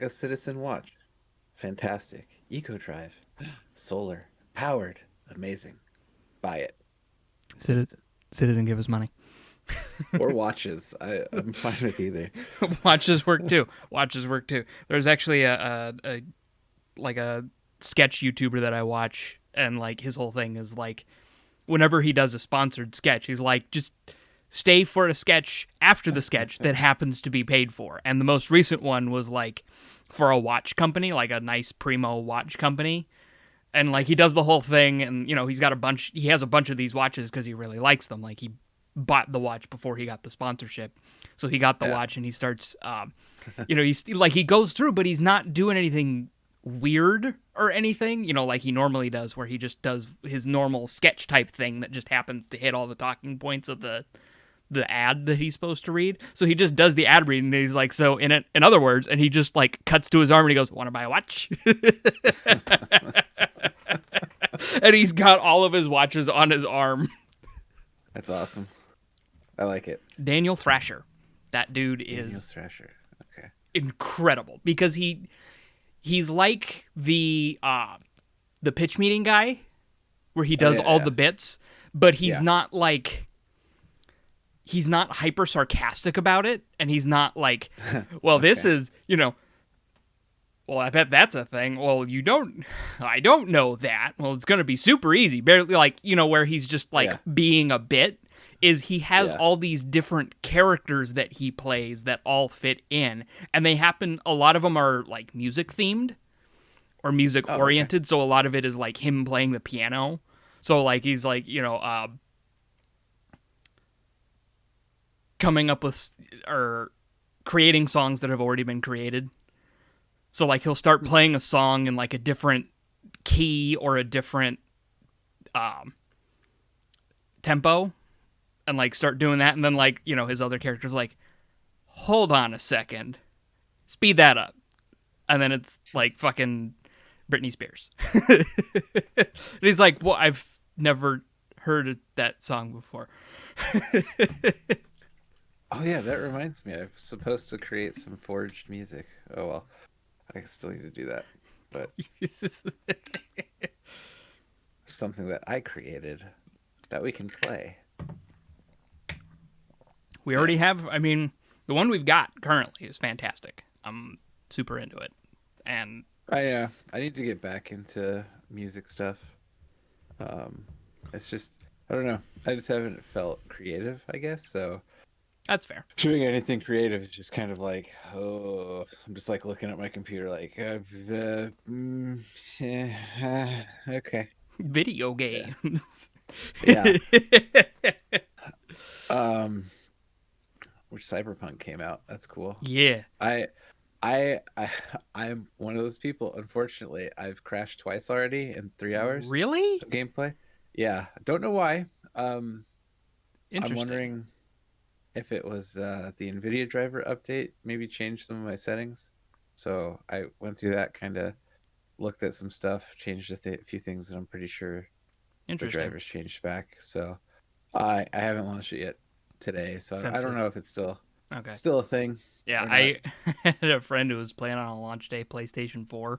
a Citizen watch. Fantastic. Eco Drive. Solar. Powered. Amazing. Buy it. Citi- Citizen. Citizen, give us money. Or watches. I'm fine with either. Watches work too. Watches work too. There's actually a like a sketch YouTuber that I watch, and like his whole thing is like, whenever he does a sponsored sketch, he's like, just stay for a sketch after the sketch that happens to be paid for. And the most recent one was like for a watch company, like a nice primo watch company. And like he Nice. does the whole thing, and he has a bunch of these watches because he really likes them. Like he bought the watch before he got the sponsorship, so he got the Yeah. watch, and he starts, he's like, he goes through, but he's not doing anything weird or anything, like he normally does, where he just does his normal sketch type thing that just happens to hit all the talking points of the ad that he's supposed to read. So he just does the ad reading, and he's like, so in other words, and he just like cuts to his arm and he goes, "Want to buy a watch?" And he's got all of his watches on his arm. That's awesome. I like it. Daniel Thrasher, that dude Daniel is Thrasher. Okay. incredible because he's like the pitch meeting guy where he Oh does yeah, all yeah. the bits, but he's Yeah. not like, he's not hyper sarcastic about it, and he's not like, well, this Okay. is, well, I bet that's a thing. Well, I don't know that. Well, it's going to be super easy. Barely, like, where he's just like Yeah. being a bit, is he has Yeah. all these different characters that he plays that all fit in. And a lot of them are like music themed or music Oh, okay. oriented. So a lot of it is like him playing the piano. So like, he's like, coming up with or creating songs that have already been created. So like he'll start playing a song in like a different key or a different um, tempo, and like start doing that, and then like his other character's like, hold on a second, speed that up, and then it's like fucking Britney Spears. And he's like, well, I've never heard that song before. Oh yeah, that reminds me. I'm supposed to create some forged music. Oh well, I still need to do that. But something that I created that we can play. We already Man, have. I mean, the one we've got currently is fantastic. I'm super into it, and I need to get back into music stuff. Um, it's just I don't know. I just haven't felt creative, I guess. So that's fair. doing anything creative is just kind of like, oh, I'm just like looking at my computer, like, okay, Video yeah, games. yeah. Um, which Cyberpunk came out. That's cool. Yeah. I, I, I'm one of those people. Unfortunately, I've crashed twice already in 3 hours Really? of gameplay. Yeah, don't know why. Um, I'm Interesting. wondering if it was the Nvidia driver update maybe changed some of my settings. So I went through that, kind of looked at some stuff, changed few things that I'm pretty sure the Interesting. drivers changed back. So I haven't launched it yet today, so I Since don't it. know if it's Okay. still a thing Yeah, or not. I had a friend who was playing on a launch day PlayStation 4.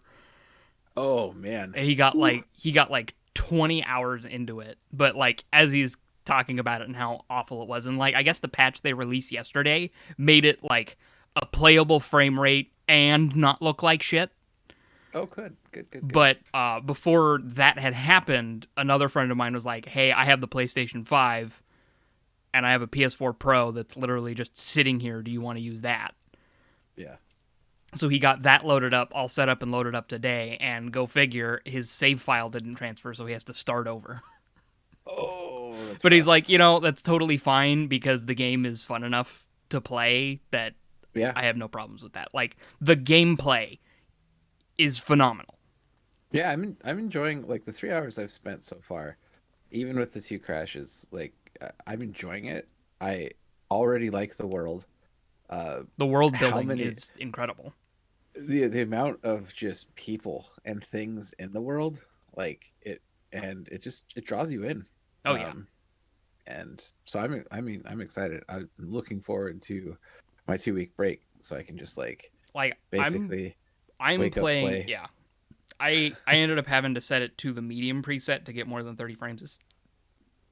Oh man. And Whew. he got like 20 hours into it. But like as he's talking about it and how awful it was, and like I guess the patch they released yesterday made it like a playable frame rate and not look like shit. Oh, good, good, good, good. But before that had happened, another friend of mine was like, "Hey, I have the PlayStation 5 and I have a PS4 Pro that's literally just sitting here. Do you want to use that?" Yeah. So he got that loaded up, all set up and loaded up today, and go figure, his save file didn't transfer, so he has to start over. Oh, that's But he's rough. like, that's totally fine because the game is fun enough to play that Yeah. I have no problems with that. Like the gameplay is phenomenal. Yeah, I'm enjoying like the 3 hours I've spent so far, even with the two crashes. Like I'm enjoying it. I already like the world. Uh, The world how building many is incredible. the amount of just people and things in the world, like it just it draws you in. Oh yeah. Um, and so I'm excited. I'm looking forward to my 2 week break so I can just like Like I'm basically. I'm wake up, playing. play. Yeah, I ended up having to set it to the medium preset to get more than 30 frames. It's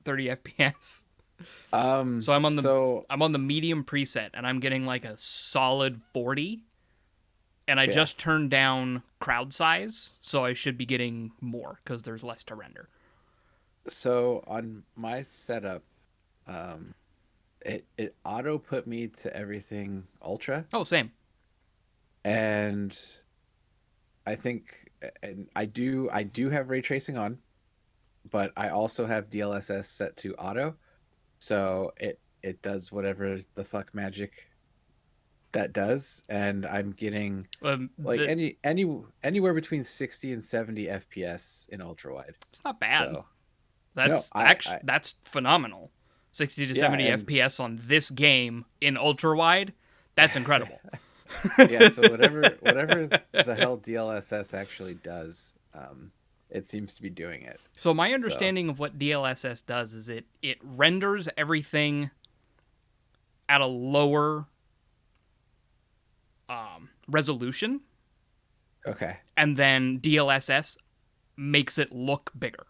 30 FPS. So So I'm on the medium preset, and I'm getting like a solid 40. And I yeah. just turned down crowd size, so I should be getting more because there's less to render. So on my setup, it auto put me to everything ultra, Oh, same. and I think, and I do have ray tracing on, but I also have DLSS set to auto, so it does whatever the fuck magic that does, and I'm getting like The anywhere between 60 and 70 FPS in ultra wide. It's not bad. So no, I That's phenomenal. 60 to yeah, 70 and FPS on this game in ultra wide. That's incredible. yeah, so whatever the hell DLSS actually does, it seems to be doing it. So my So understanding of what DLSS does is it renders everything at a lower resolution, okay, and then DLSS makes it look bigger,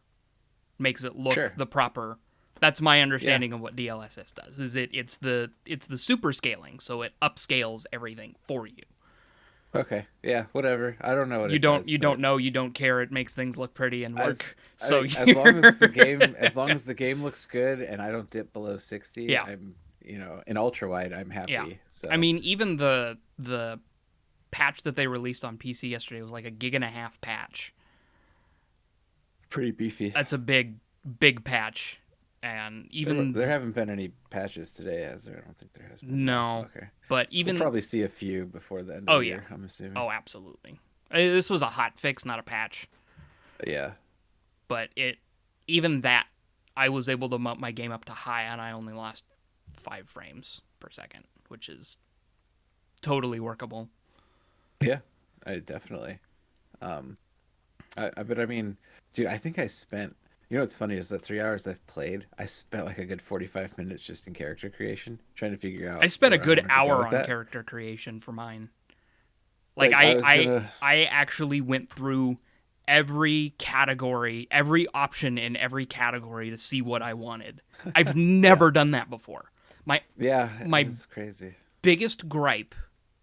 makes it look sure, the proper. That's my yeah, understanding of what DLSS does. Is it's the super scaling, so it upscales everything for you. okay, yeah, whatever. I don't know what You it don't does, you don't but know, you don't care. It makes things look pretty and work. as I So mean, as long as the game looks good and I don't dip below 60, yeah, I'm in ultra wide, I'm yeah. happy. I So mean, even the patch that they released on PC yesterday was like a gig and a half patch. it's pretty beefy. That's a big patch, and There haven't been any patches today, has there? I don't think there has been. No. no, Okay. but We'll even probably see a few before the end of oh the yeah, year, I'm assuming. oh absolutely. This was a hot fix, not a patch. Yeah. But even that, I was able to mount my game up to high, and I only lost 5 frames per second, which is totally workable. Yeah. I definitely. Um but I mean, dude, I think I spent what's funny is that 3 hours I've played, I spent like a good 45 minutes just in character creation, trying to figure I out spent a where I good wanted to go hour with on that. character creation for mine. Like Like I was gonna I actually went through every category, every option in every category to see what I wanted. I've yeah. never done that before. My Yeah, it my was crazy. biggest gripe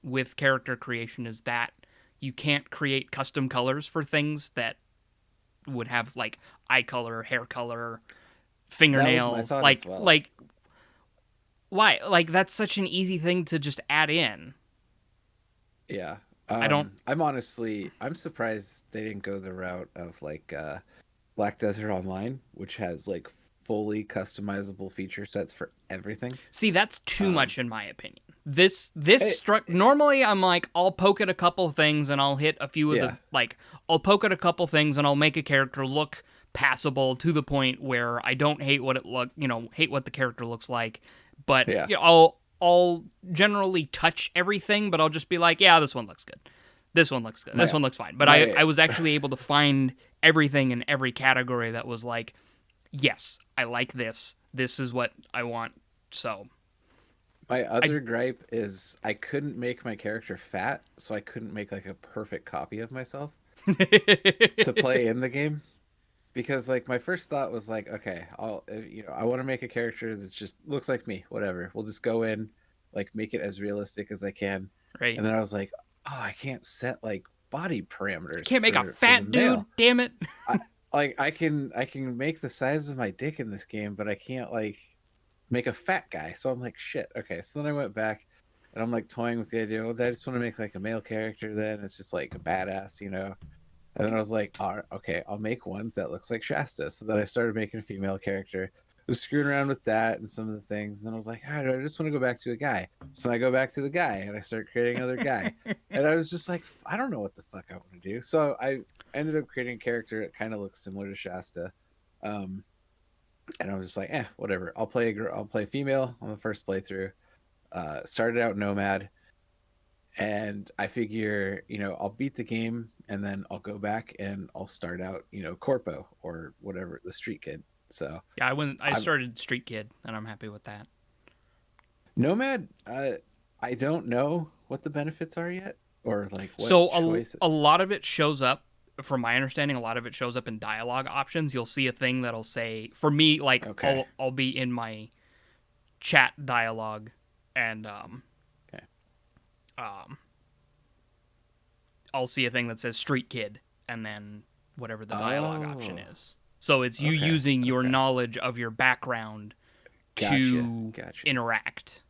with character creation is that you can't create custom colors for things that would have like eye color, hair color, That was my fingernails. thought as well. Like why? Like that's such an easy thing to just add in. Yeah. I don't. I'm surprised they didn't go the route of like Black Desert Online, which has like fully customizable feature sets for everything. See, that's too Um much in my opinion. This it, struck normally I'm like I'll poke at a couple things and I'll hit a few of the yeah. like I'll poke at a couple things and I'll make a character look passable to the point where I don't hate what it hate what the character looks like, but Yeah. I'll generally touch everything, but I'll just be like, yeah, this one looks good. This one looks good. This My one looks fine. But my I was actually able to find everything in every category that was like, yes, I like this. This is what I want. So my I other gripe is I couldn't make my character fat, so I couldn't make like a perfect copy of myself to play in the game. Because like my first thought was like, okay, I want to make a character that just looks like me, whatever. We'll just go in, like make it as realistic as I can. right. And then I was like, oh, I can't set like body I parameters can't make a for the fat dude, male. damn it. I I can make the size of my dick in this game, but I can't like make a fat guy. So I'm like, shit. Okay. So then I went back and I'm like toying with the idea. Well, I just want to make like a male character. Then it's just like a badass. And then I was like, all right, okay, I'll make one that looks like Shasta. So then I started making a female character. I was screwing around with that and some of the things. And then I was like, all right, I just want to go back to a guy. So I go back to the guy and I start creating another guy. And I was just like, I don't know what the fuck I want to do. So I ended up creating a character that kind of looks similar to Shasta. Um, and I was just like, whatever. I'll play a girl. I'll play female on the first playthrough. Started out Nomad, and I figure, I'll beat the game and then I'll go back and I'll start out, Corpo or whatever, the street kid. So Yeah, I I'm started Street Kid and I'm happy with that. Nomad. I don't know what the benefits are yet, or like what So choice? a lot of it shows up, from my understanding, a lot of it shows up in dialogue options. You'll see a thing that'll say, for me, like Okay. I'll be in my chat dialogue, and Okay. um, I'll see a thing that says Street Kid, and then whatever the dialogue option Oh. is. So it's you Okay. using your Okay. knowledge of your background Gotcha. to Gotcha. interact.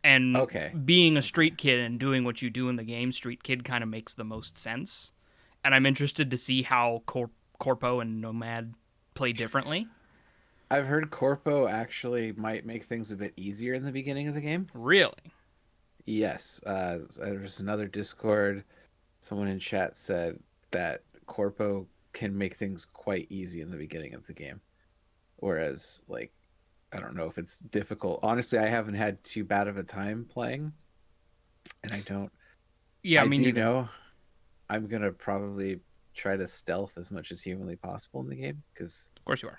And Okay. being a Okay. street kid and doing what you do in the game, Street Kid kind of makes the most sense. And I'm interested to see how Corpo and Nomad play differently. I've heard Corpo actually might make things a bit easier in the beginning of the game. Really? Yes. There's another Discord. Someone in chat said that Corpo can make things quite easy in the beginning of the game. Whereas, like, I don't know if it's difficult. Honestly, I haven't had too bad of a time playing, and I don't. Yeah, I me do neither. know I'm gonna probably try to stealth as much as humanly possible in the game because Of course you are.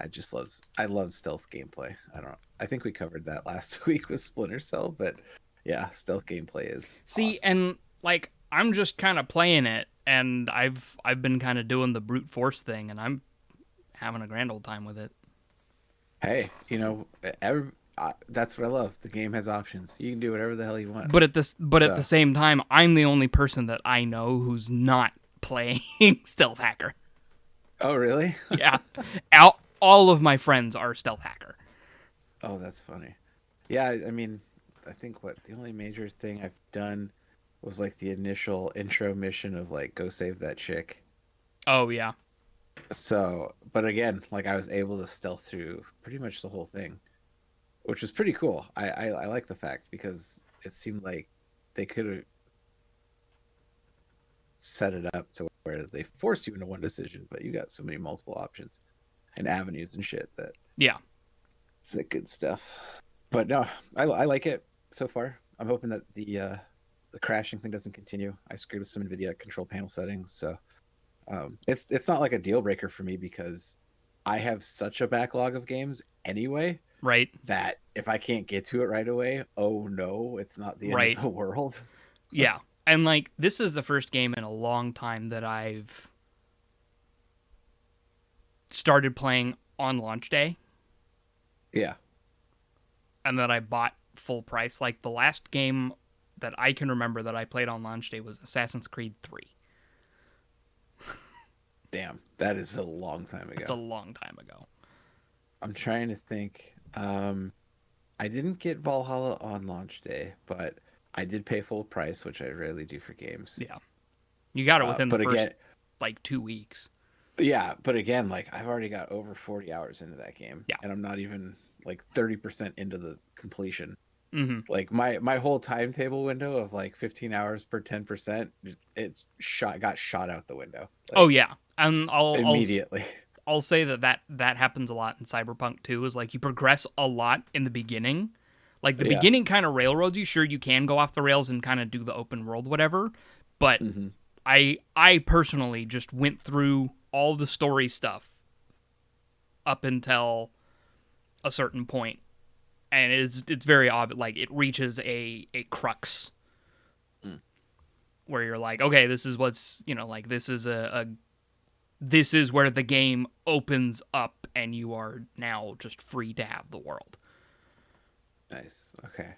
I love stealth gameplay. I don't I think we covered that last week with Splinter Cell, but yeah, stealth gameplay is See, awesome. and like I'm just kind of playing it, and I've been kind of doing the brute force thing, and I'm having a grand old time with it. Hey, that's what I love. The game has options. You can do whatever the hell you want. But at the So, same time, I'm the only person that I know who's not playing Stealth Hacker. oh really? Yeah, all of my friends are Stealth Hacker. Oh, that's funny. Yeah, I mean, I think what the only major thing I've done was like the initial intro mission of like go save that chick. Oh yeah, So, but again, like I was able to stealth through pretty much the whole thing, which was pretty cool. I like the fact because it seemed like they could have set it up to where they force you into one decision, but you got so many multiple options and avenues and shit that yeah. it's the good stuff. But no, I like it so far. I'm hoping that the crashing thing doesn't continue. I screwed with some Nvidia control panel settings, so it's not like a deal breaker for me because I have such a backlog of games anyway Right, that if I can't get to it right away, oh no, it's not the end of right. the world. Yeah, and like this is the first game in a long time that I've started playing on launch day, Yeah. and that I bought full price. Like the last game that I can remember that I played on launch day was Assassin's Creed 3. Damn, that is a long time That's a ago. long time ago. I'm trying to think. I didn't get Valhalla on launch day, but I did pay full price, which I rarely do for games. Yeah. You got it within the But first again, like 2 weeks. yeah, but again, like I've already got over 40 hours into that game, Yeah. and I'm not even like 30% into the completion. Mm-hmm. Like my whole timetable window of like 15 hours per 10%, it's got shot out the window Oh like yeah, and immediately. I'll say that happens a lot in Cyberpunk too. Is like you progress a lot in the beginning. Like the Yeah. beginning kind of railroads you. Sure, you can go off the rails and kind of do the open world whatever, but Hmm. I personally just went through all the story stuff up until a certain point, and it's very obvious. Like it reaches a crux Mm. where you're like, okay, this is what's like this is where the game opens up, and you are now just free to have the world. Nice. Okay.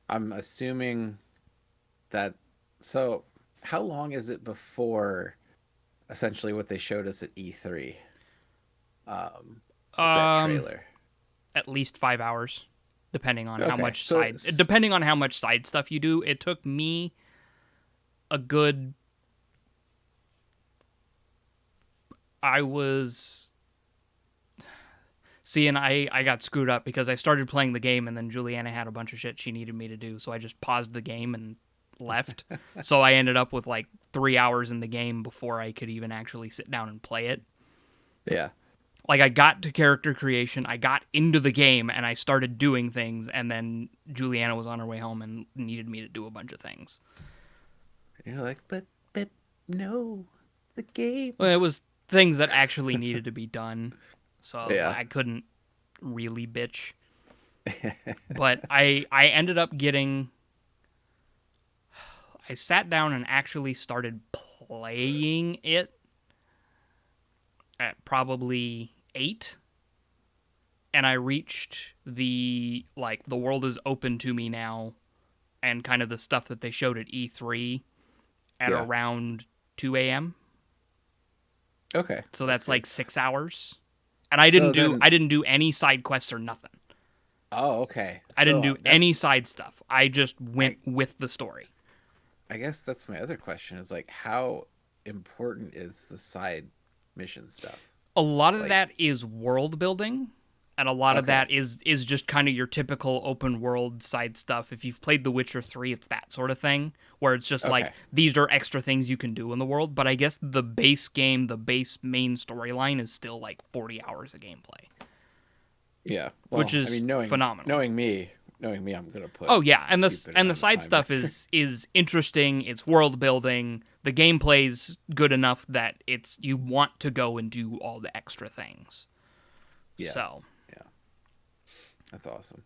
I'm assuming that. So, how long is it before essentially what they showed us at E3 with that Um, trailer? at least 5 hours, Okay. So, depending on how much side stuff you do. It took me a good. I was See, and I got screwed up because I started playing the game and then Juliana had a bunch of shit she needed me to do, so I just paused the game and left. So I ended up with like 3 hours in the game before I could even actually sit down and play it. yeah. Like I got to character creation, I got into the game, and I started doing things, and then Juliana was on her way home and needed me to do a bunch of things. And you're like, but no, the game. Well, it was things that actually needed to be done, so I was like, Yeah. I couldn't really bitch. But I ended up getting I sat down and actually started playing it at probably 8, and I reached the world is open to me now, and kind of the stuff that they showed at E3 at Yeah. around 2 a.m. Okay. So That's that's good. like 6 hours. And So then, I didn't do any side quests or nothing. oh, okay. I didn't So do any side stuff. I just went I with the story. I guess that's my other question is like how important is the side mission stuff? A lot of Like, that is world building, and a lot of okay. that is just kind of your typical open world side stuff. If you've played The Witcher 3, it's that sort of thing where it's just like Okay. these are extra things you can do in the world, but I guess the base game, the base main storyline is still like 40 hours of gameplay, Yeah. which Well, I is mean, phenomenal. knowing me, I'm gonna put Oh yeah, a and stupid the amount of side time stuff there. is interesting. It's world building. The gameplay's good enough that it's you want to go and do all the extra things. Yeah. So Yeah. That's awesome.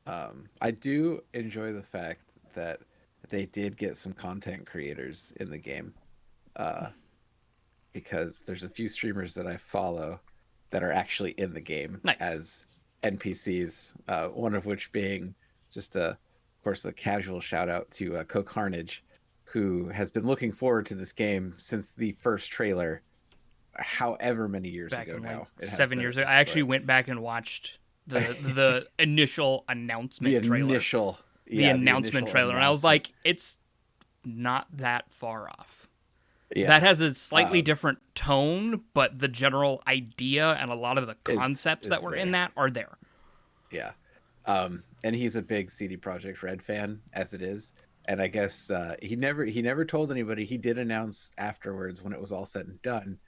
I do enjoy the fact that they did get some content creators in the game. Uh, because there's a few streamers that I follow that are actually in the game nice. as NPCs. One of which being just of course, a casual shout out to Co Carnage, who has been looking forward to this game since the first trailer, however many years Back ago in like now it has been 7 years at ago, I this actually point. went back and watched the initial The announcement trailer, initial, the yeah, the announcement initial trailer, and I was announcement. like, it's not that far off. That Yeah, has a slightly um, different tone, but the general idea and a lot of the concepts that is were in there. that are there. Yeah. And he's a big CD Projekt Red fan as it is. And I guess he never told anybody. He did announce afterwards when it was all said and done,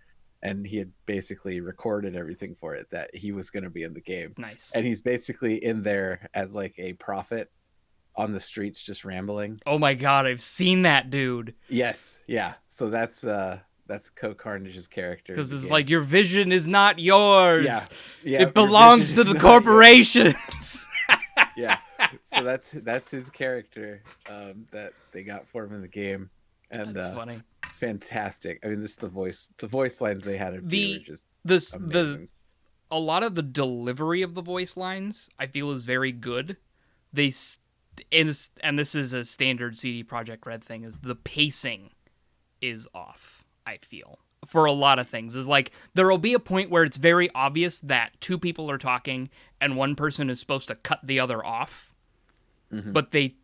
and he had basically recorded everything for it that he was going to be in the game. Nice. And he's basically in there as like a prophet on the streets just rambling. Oh my god, I've seen that dude. Yes, yeah. So that's Co Carnage's character in Because the it's game. like, your vision is not Yeah. yours. Yeah, It your vision belongs to is the not yours. corporations. Yeah, so that's his character that they got for him in the game, and That's funny. fantastic. I mean, just the voice lines they had him do are The just the amazing. a lot of the delivery of the voice lines I feel is very good. They and this is a standard CD Project Red thing, is the pacing is off, I feel. For a lot of things, is like there will be a point where it's very obvious that two people are talking and one person is supposed to cut the other off, Hmm. but they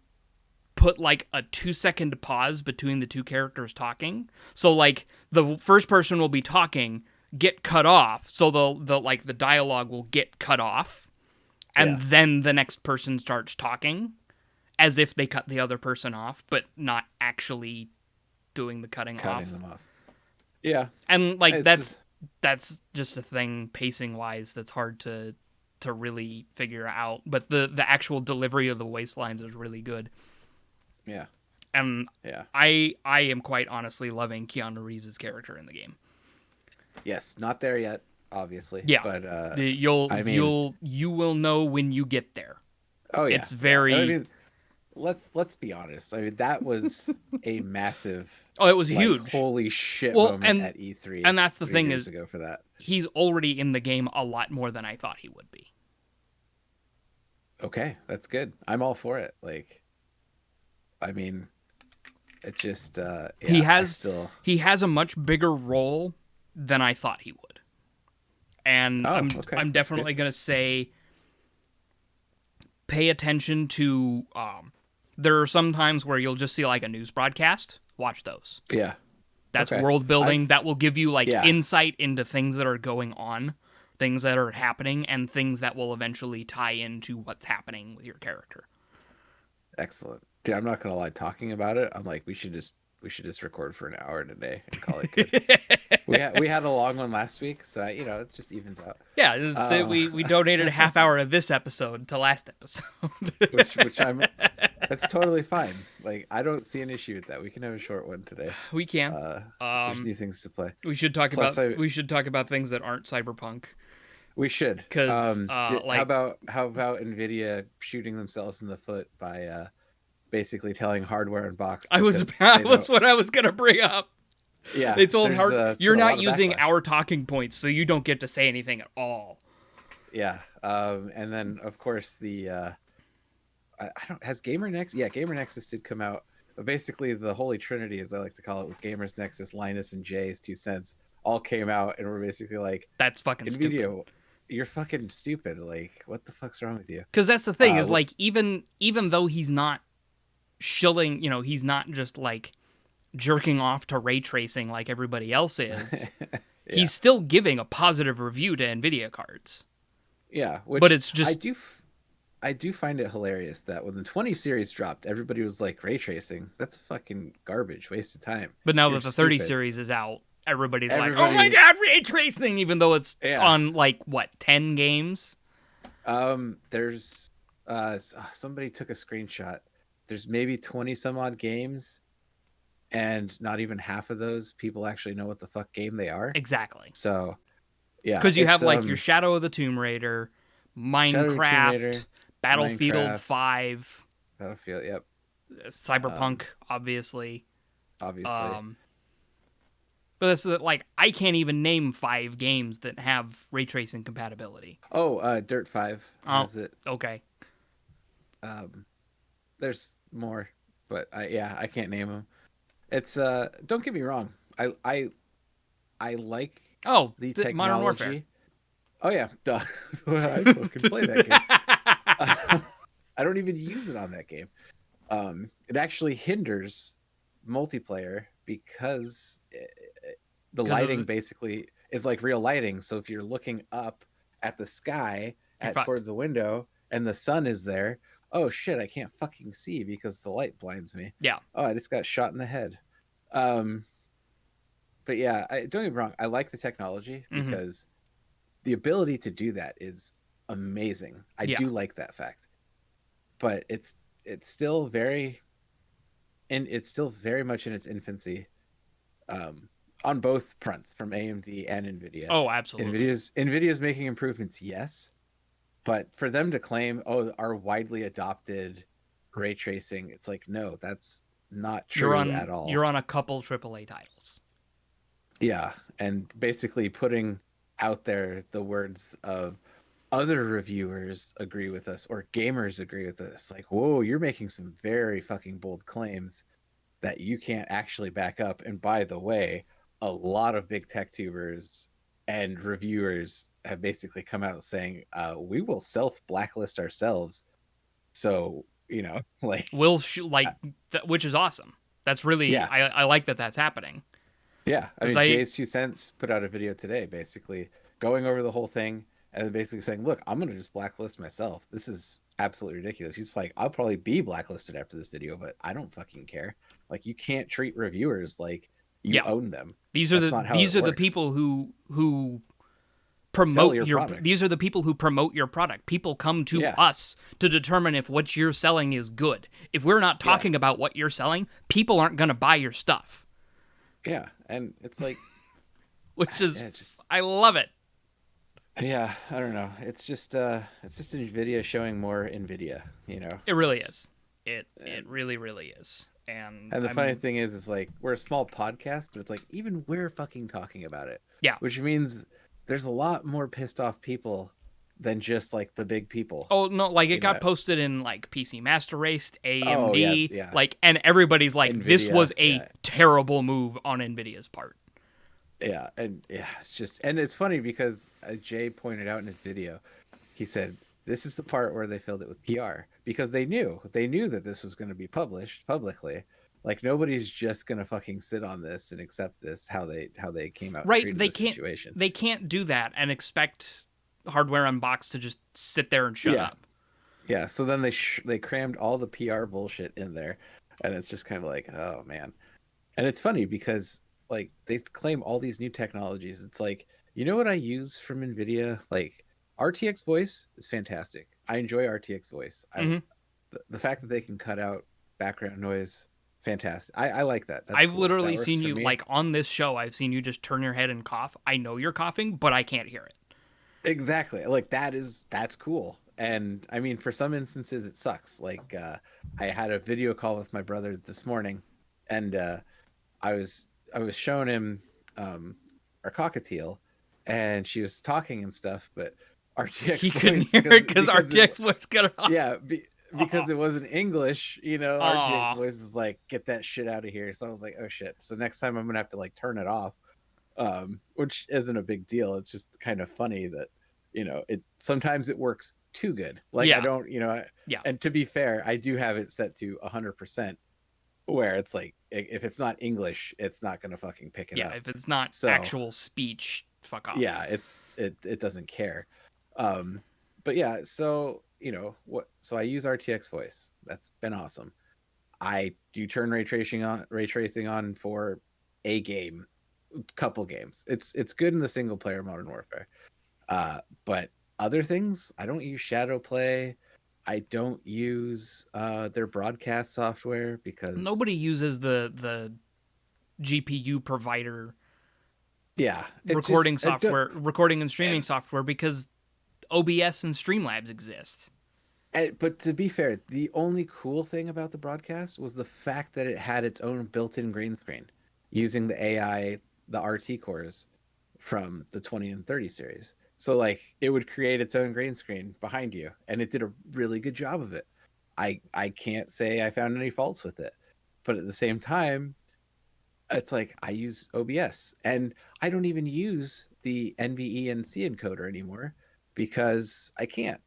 put like a 2 second pause between the two characters talking. So like the first person will be talking, get cut off, so the dialogue will get cut off, and Yeah, then the next person starts talking as if they cut the other person off, but not actually doing the cutting cutting off. them off. Yeah, And like it's just that's just a thing pacing wise that's hard to really figure out. But the actual delivery of the voice lines is really good. yeah, And yeah. I am quite honestly loving Keanu Reeves' character in the game. Yes, not there yet, obviously, Yeah, but you'll I mean, you will know when you get there. oh yeah, It's yeah. I very mean, let's be honest. I mean, that was a massive, oh, it was like, huge. holy shit Well, moment at E3 and that's the 3 thing years is ago for that. he's already in the game a lot more than I thought he would be. Okay, that's good. I'm all for it. Like, I mean, it just He yeah, I has still he has a much bigger role than I thought he would. And oh, okay, I'm that's good. definitely going to say pay attention to there are some times where you'll just see like a news broadcast, watch those. Yeah. That's Okay. world I've building. That will give you like yeah, insight into things that are going on, things that are happening, and things that will eventually tie into what's happening with your character. excellent. Dude, I'm not gonna lie, talking about it, I'm like, we should just record for an hour today and call it good. We had a long one last week, so it just evens out. Yeah, Uh, we donated a half hour of this episode to last episode. which that's totally fine. Like, I don't see an issue with that. We can have a short one today. We can. Uh, there's Um, new things to play. Plus, we should talk about things that aren't cyberpunk, we should. because How about Nvidia shooting themselves in the foot by basically telling Hardware Unboxed I was because that they was don't. what I was gonna bring up. Yeah, They told there's Hard it's you're been a not lot of using backlash. our talking points, so you don't get to say anything at all. Yeah, and then of course the I don't has Gamer Nexus. Yeah, Gamer Nexus did come out, but basically the Holy Trinity, as I like to call it, with Gamers Nexus, Linus, and Jay's 2 cents, all came out and were basically like, That's fucking stupid. Nvidia, you're fucking stupid. Like, what the fuck's wrong with you? Because that's the thing is Well, like even though he's not shilling, he's not just like jerking off to ray tracing like everybody else is. yeah, He's still giving a positive review to Nvidia cards, yeah. but Which it's just I do find it hilarious that when the 20 series dropped, everybody was like, ray tracing. That's fucking garbage, waste of time. But now You're that the 30 stupid. series is out, everybody's like, "Oh my Everybody, god, ray tracing!" Even though it's yeah. on like what 10 games. There's somebody took a screenshot. There's maybe 20 some odd games, and not even half of those people actually know what the fuck game they are. Exactly. So yeah, Because you it's have like your Shadow of the Tomb Raider, Shadow of the Tomb Minecraft, Raider, Battlefield Minecraft, 5, Battlefield. Yep. Cyberpunk, Um, obviously. obviously. Um, but that's like I can't even name 5 games that have ray tracing compatibility. Oh, Dirt 5 Oh, has it. okay. Um, there's more, but I can't name them. It's don't get me wrong. I like Oh, the Modern Warfare. technology. Oh yeah, duh. I fucking play that game. I don't even use it on that game. It actually hinders multiplayer because the Because lighting of basically is like real lighting. So if you're looking up at the sky you're at fucked. towards a window and the sun is there, oh shit, I can't fucking see because the light blinds me. Yeah. Oh, I just got shot in the head. Um, but yeah, don't get me wrong. I like the technology Mm-hmm. because the ability to do that is amazing. I Yeah. do like that fact, but it's still very and it's still very much in its infancy, um, on both fronts from AMD and Nvidia. Oh, absolutely. Nvidia's making improvements, yes, but for them to claim, oh, our widely adopted ray tracing, it's like, no, that's not true at all. You're on a couple AAA titles. Yeah, and basically putting out there the words of other reviewers agree with us or gamers agree with us. Like, whoa, you're making some very fucking bold claims that you can't actually back up. And by the way, a lot of big tech tubers and reviewers have basically come out saying, we will self blacklist ourselves. So, like, Will uh, which is awesome. That's really yeah, I like that that's happening yeah. I because mean, I Jay's 2 cents put out a video today, basically going over the whole thing and then basically saying, look, I'm going to just blacklist myself. This is absolutely ridiculous. He's like, I'll probably be blacklisted after this video, but I don't fucking care. Like, you can't treat reviewers like you yeah, own them. That's not how it these are the works. people who Sell promote your your product. these are the people who promote your product. People come to Yeah, us to determine if what you're selling is good. If we're not yeah, talking about what you're selling, people aren't going to buy your stuff, yeah. And it's like, which is yeah, just I love it. yeah. I don't know. It's just Nvidia showing more Nvidia. It really It's is. It really really is. And And the I funny mean, thing is like we're a small podcast, but it's like even we're fucking talking about it, yeah. which means there's a lot more pissed off people than just like the big people, Oh no, like it you know. got posted in like PC Master Race, Oh yeah, AMD, yeah. like, and everybody's like, this Nvidia, was a yeah, terrible move on Nvidia's part. yeah, and yeah, it's just and it's funny because Jay pointed out in his video, he said this is the part where they filled it with PR because they knew that this was going to be published publicly. Like nobody's just gonna fucking sit on this and accept this how they came out and Right? treated the situation. They can't do that and expect Hardware Unboxed to just sit there and shut Yeah, up. yeah. So then they crammed all the PR bullshit in there, and it's just kind of like, oh man. And it's funny because like they claim all these new technologies. It's like, what I use from Nvidia? Like RTX voice is fantastic. I enjoy RTX voice. Hmm. The fact that they can cut out background noise, fantastic. I like that. That's I've cool. That literally works seen for you me. like on this show. I've seen you just turn your head and cough. I know you're coughing, but I can't hear it. Exactly. Like that's cool. And I mean, for some instances, it sucks. Like, I had a video call with my brother this morning, and I was showing him um, our cockatiel, and she was talking and stuff, but RTX He couldn't voice hear it because because it RTX was cut off. yeah Aw. because it wasn't English, you know, RTX Aw. voice is like, get that shit out of here. So I was like, oh shit. So next time I'm gonna have to like turn it off, which isn't a big deal. It's just kind of funny that, you know, it sometimes it works too good. Like I Yeah. don't, you know, Yeah. and to be fair, I do have it set to 100% where it's like if it's not English, it's not gonna fucking pick it Yeah. up. If it's not So actual speech, fuck off. yeah, it doesn't care. Um, but yeah, so you know what? So I use RTX voice. That's been awesome. I do turn ray tracing on for a game, couple games. It's good in the single player Modern Warfare. But other things, I don't use Shadow Play. I don't use their broadcast software because Nobody uses the GPU provider yeah, it's just recording software, recording and streaming and software because OBS and Streamlabs exist. But to be fair, the only cool thing about the broadcast was the fact that it had its own built-in green screen using the AI, the RT cores from the 20 and 30 series. So like it would create its own green screen behind you, and it did a really good job of it. I can't say I found any faults with it. But at the same time, it's like I use OBS and I don't even use the NVE and C encoder anymore because I can't.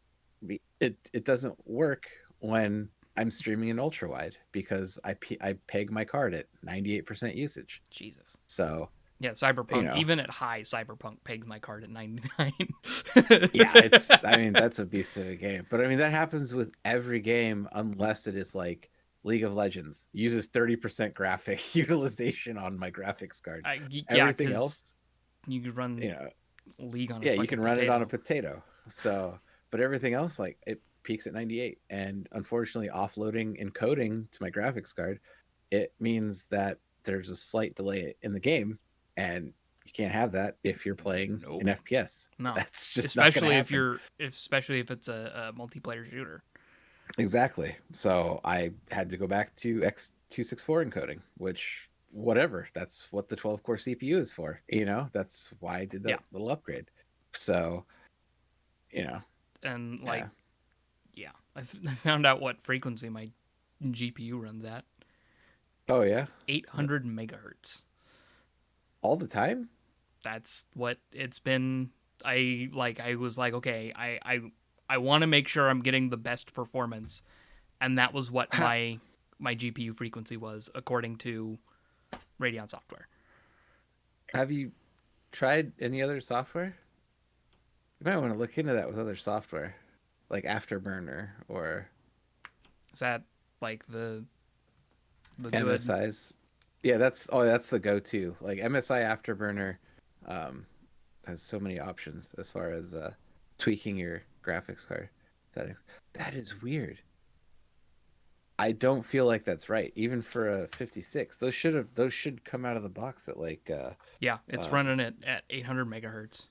It doesn't work when I'm streaming in ultra wide because I peg my card at 98% usage. Jesus. So, Yeah, you Cyberpunk. know, Even at high, Cyberpunk pegs my card at 99. yeah, it's I mean, that's a beast of a game. But I mean, that happens with every game unless it is like League of Legends uses 30% graphic utilization on my graphics card. Yeah, Everything because else, you could run you know, League on a yeah, you can fucking run it on a potato. potato. So, but everything else, like it peaks at 98. And unfortunately, offloading encoding to my graphics card, it means that there's a slight delay in the game. And you can't have that if you're playing an Nope. FPS. No. That's just not going to Especially if happen. you're, especially if it's a multiplayer shooter. Exactly. So I had to go back to X264 encoding, which whatever. That's what the 12 core CPU is for. You know, that's why I did Yeah, that little upgrade. So, you know, and like, yeah. yeah, I found out what frequency my GPU runs at. Oh yeah. 800 megahertz. All the time? That's what it's been. I was like, okay, I want to make sure I'm getting the best performance, and that was what Ha- my GPU frequency was according to Radeon software. have you tried any other software? You might want to look into that with other software, like Afterburner or Is that like the good? MSI's. Yeah, that's the go-to. Like MSI Afterburner um, has so many options as far as tweaking your graphics card settings. That is weird. I don't feel like that's right, even for a 56. Those should come out of the box at like Yeah, it's um, running it at 800 megahertz,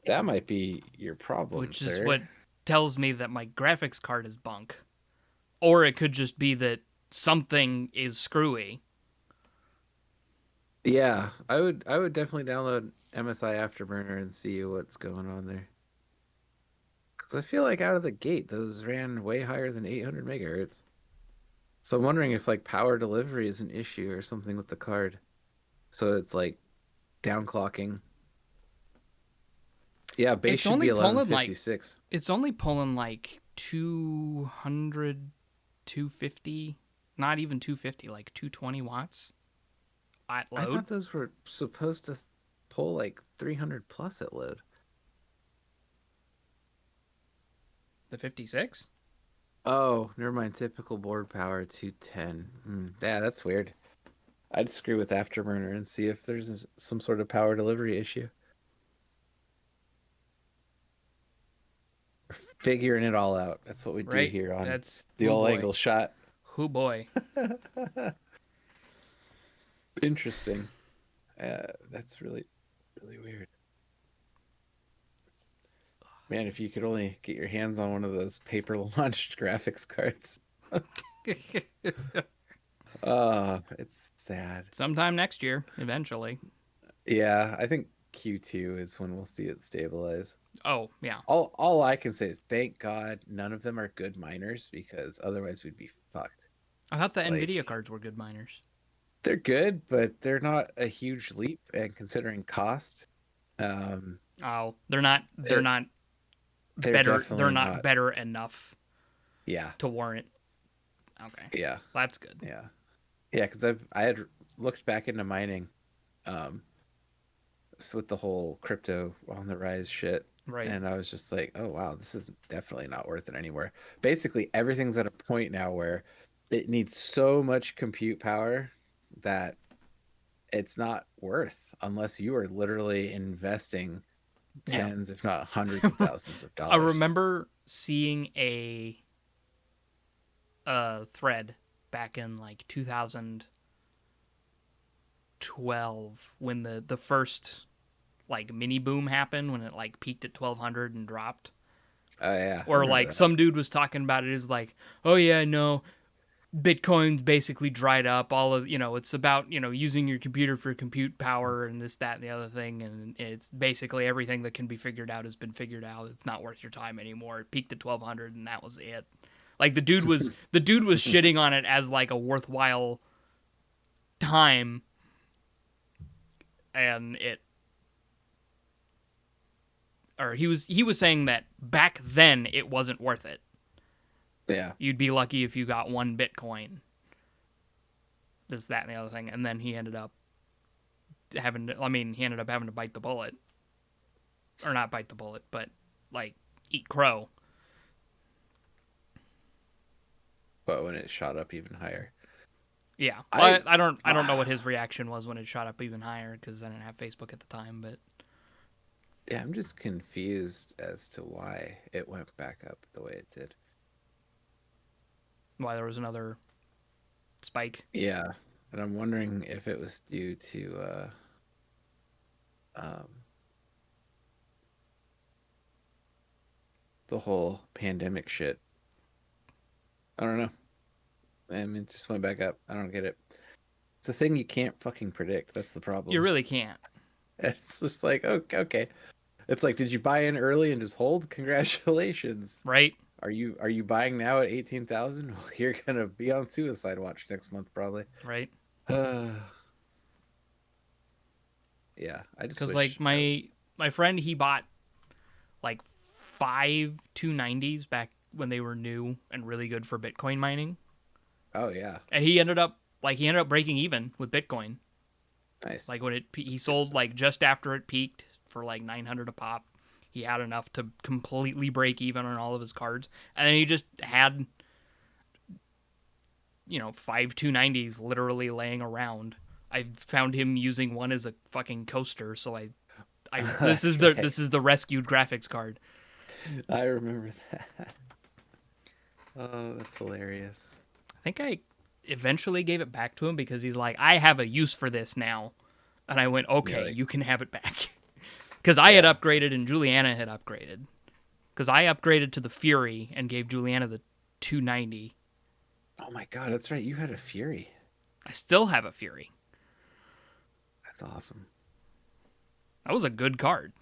that might be your problem, which is sir. what tells me that my graphics card is bunk, or it could just be that something is screwy. Yeah, I would definitely download MSI Afterburner and see what's going on there. Because I feel like out of the gate, those ran way higher than 800 megahertz. So I'm wondering if like power delivery is an issue or something with the card. So it's like downclocking. Yeah, base It's should be only pulling like 1156. it's only pulling like 200, 250, not even 250, like 220 watts at I load. thought those were supposed to pull like 300 plus at load. The 56? Oh, never mind. Typical board power 210. Yeah, that's weird. I'd screw with Afterburner and see if there's some sort of power delivery issue. Figuring it all out. That's what we do Right? here on That's, the oh all boy. angle shot. Oh boy. Interesting. That's really, really weird. Man, if you could only get your hands on one of those paper launched graphics cards. It's sad. Sometime next year, eventually. Yeah, I think Q2 is when we'll see it stabilize. Oh yeah, All I can say is thank God none of them are good miners because otherwise we'd be fucked. I thought the Nvidia Like cards were good miners. they're good, but they're not a huge leap and considering cost, um Oh, they're not. They're it, not they're better. They're definitely not not. better enough Yeah. to warrant. Okay, Yeah. that's good. Yeah. Yeah, cuz I had looked back into mining um with the whole crypto on the rise shit. Right. And I was just like, oh, wow, this is definitely not worth it anymore. Basically, everything's at a point now where it needs so much compute power that it's not worth unless you are literally investing Yeah. tens, if not hundreds of thousands of I dollars. remember seeing a thread back in like 2012 when the first like mini boom happened when it like peaked at 1200 and dropped. Oh, yeah, I Or remember like that. some dude was talking about it is like, "Oh yeah, no, Bitcoin's basically dried up. All of it's about using your computer for compute power and this, that, and the other thing, and it's basically everything that can be figured out has been figured out. It's not worth your time anymore. It peaked at 1200, and that was it. Like the dude was shitting on it as like a worthwhile time, and it or he was saying that back then it wasn't worth it. Yeah. You'd be lucky if you got one Bitcoin. This, that, and the other thing, and then he ended up having to, I mean, he ended up having to bite the bullet, or not bite the bullet, but like eat crow. But when it shot up even higher, Yeah, I, well, I don't know what his reaction was when it shot up even higher because I didn't have Facebook at the time, but yeah, I'm just confused as to why it went back up the way it did. why there was another spike. Yeah, and I'm wondering if it was due to um, the whole pandemic shit. I don't know. I mean, it just went back up. I don't get it. It's a thing you can't fucking predict. That's the You problem. really can't, It's just like, okay, okay. It's like, did you buy in early and just hold? Congratulations. right? Are you buying now at 18,000? Well, you're gonna be on suicide watch next month probably. Right? Uh, yeah, I just Because like wish I. my friend, he bought like 5 290s back when they were new and really good for Bitcoin mining, Oh yeah, and he ended up breaking even with Bitcoin. nice. Like when he That's good sold stuff. like just after it peaked for like 900 a pop. He had enough to completely break even on all of his cards, and then he just had 5 290s literally laying around. I found him using one as a fucking coaster, so I this is That's the right. this is the rescued graphics card. I remember that. Oh, that's hilarious. I think I eventually gave it back to him because he's like, I have a use for this now, and I went, You're okay, like, you can have it back. Because I had yeah. upgraded and Juliana had upgraded. Because I upgraded to the Fury and gave Juliana the 290. Oh my God, that's right. You had a Fury. I still have a Fury. That's awesome. That was a good card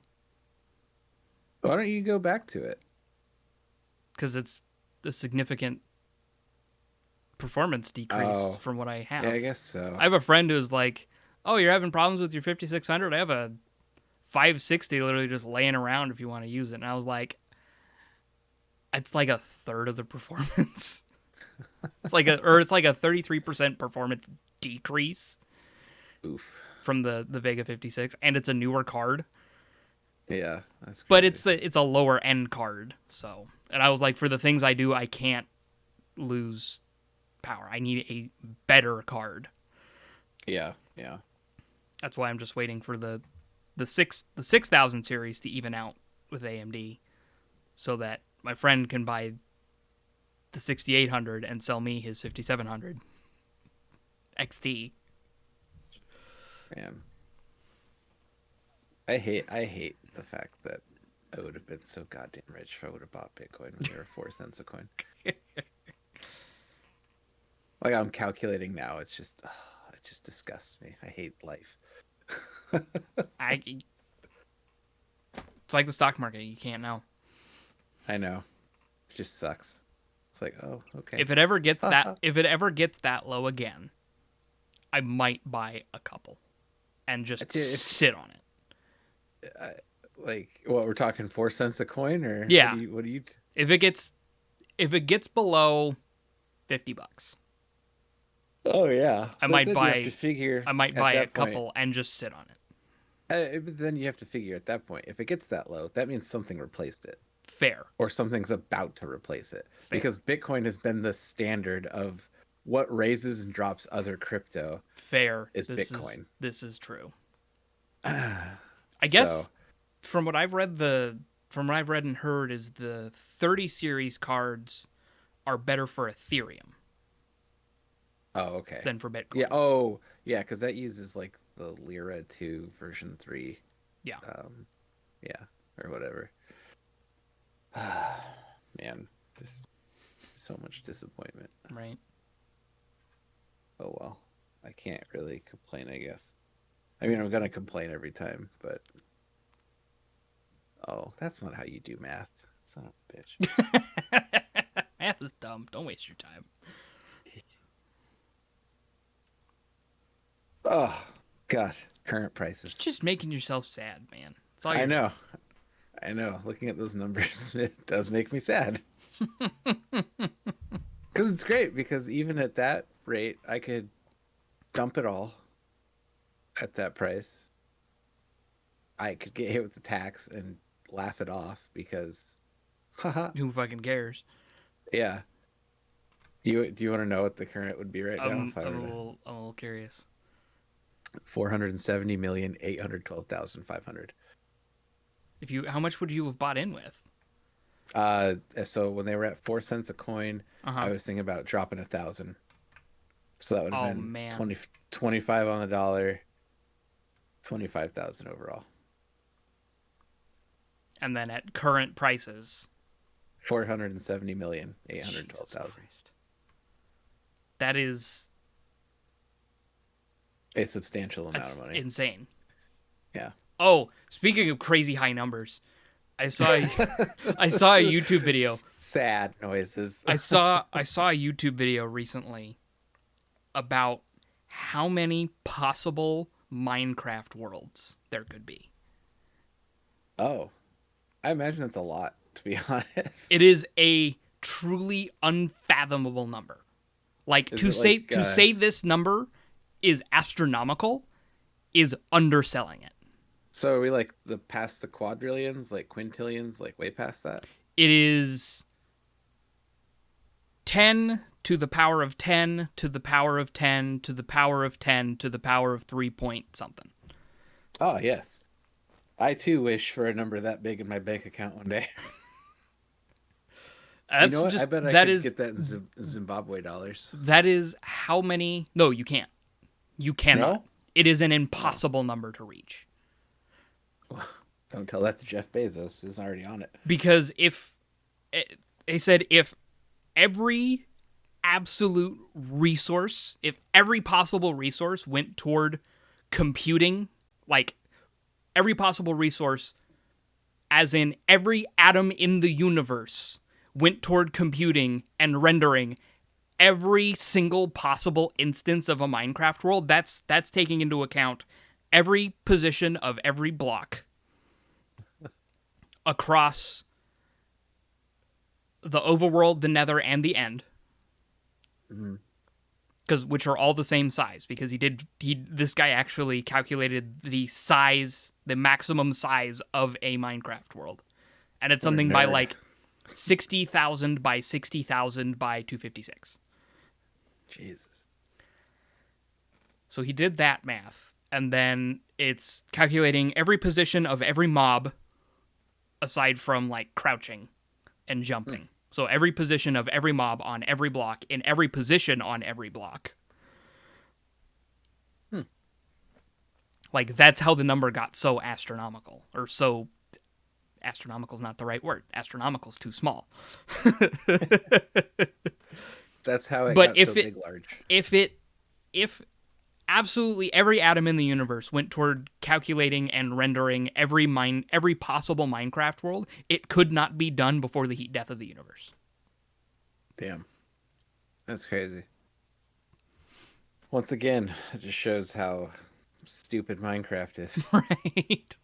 Why don't you go back to it? because it's a significant performance decrease Oh, from what I yeah, I have. guess so. I have a friend who's like, "Oh, you're having problems with your 5600? I have a 560 literally just laying around if you want to use it." And I was like, "It's like a third of the performance. It's like a 33% performance decrease Oof. from the Vega 56, and it's a newer card, Yeah, that's but crazy. it's a lower end card. So, and I was like, for the things I do, I can't lose power. I need a better card. Yeah, yeah. That's why I'm just waiting for the 6000 series to even out with AMD, so that my friend can buy the 6800 and sell me his 5700 XT. Man, I hate the fact that I would have been so goddamn rich if I would have bought Bitcoin when they were 4 cents a coin. Like I'm calculating now, it just disgusts me. I hate life. I It's like the stock market. You can't know. I know. It just sucks. It's like, oh, okay. If it ever gets that low again, I might buy a couple and just If sit on it. uh, like what we're talking 4 cents a coin or Yeah. what do you If it gets below $50, Oh yeah. I But might then you have to buy figure I might at buy a that point. couple and just sit on it. But then you have to figure at that point if it gets that low, that means something replaced it Fair. or something's about to replace it Fair. because Bitcoin has been the standard of what raises and drops other crypto Fair. is This Bitcoin. is true. I So, guess from what I've read and heard is the 30 series cards are better for Ethereum oh, okay. than for Yeah. Bitcoin. Oh, yeah, because that uses like the Lyra 2 version 3. Yeah. Um, yeah, or whatever. Man, this so much disappointment. Right. Oh well, I can't really complain, I guess. I mean, I'm gonna complain every time, but oh, that's not how you do math. Son of a bitch. Math is dumb. Don't waste your time. Oh God, current prices. Just making yourself sad, man. That's all I you're know, doing. I know. Looking at those numbers, it does make me sad. Because it's great. Because even at that rate, I could dump it all at that price. I could get hit with the tax and laugh it off because, haha, Who fucking cares? yeah. Do you want to know what the current would be right now if I were to I'm a little curious. 470,812,500. How much would you have bought in with? So when they were at 4 cents a coin, Uh huh. I was thinking about dropping 1,000. So that would have Oh been man. 20, 25 on the dollar, 25,000 overall. And then at current prices, 470,812,000. Jesus Christ. That is A substantial amount of that's money. insane. Yeah. Oh, speaking of crazy high numbers, I saw I saw a YouTube video. Sad noises. I saw a YouTube video recently about how many possible Minecraft worlds there could be. Oh, I imagine that's a lot, to be honest. It is a truly unfathomable number. Like Is it like to say this number is astronomical is underselling it. so are we like the past the quadrillions, like quintillions, like way past that? It is 10 to the power of 10 to the power of 10 to the power of 10 to the power of 3 point something. Oh, yes. I too wish for a number that big in my bank account one day. You know That's what? I just bet I could get that in Zimbabwe dollars. that is how many. No, you can't. You cannot. No? It is an Oh. impossible number to reach. Don't tell that to Jeff Bezos, who's already on it. Because if they said if every absolute resource, if every possible resource went toward computing, like every possible resource, as in every atom in the universe, went toward computing and rendering every single possible instance of a Minecraft world, that's taking into account every position of every block across the overworld, the nether, and the end. Because which are all the same size, because this guy actually calculated the maximum size of a Minecraft world. And it's What a something by nerd. like 60,000 by 60,000 by 256. Jesus. So he did that math, and then it's calculating every position of every mob aside from like crouching and jumping. So every position of every mob on every block in every position on every block. Like that's how the number got so astronomical or so Astronomical is not the right word. Astronomical is too small. That's how it But got so big, large. if absolutely every atom in the universe went toward calculating and rendering every possible Minecraft world, it could not be done before the heat death of the universe. Damn, that's crazy. Once again, it just shows how stupid Minecraft is. Right.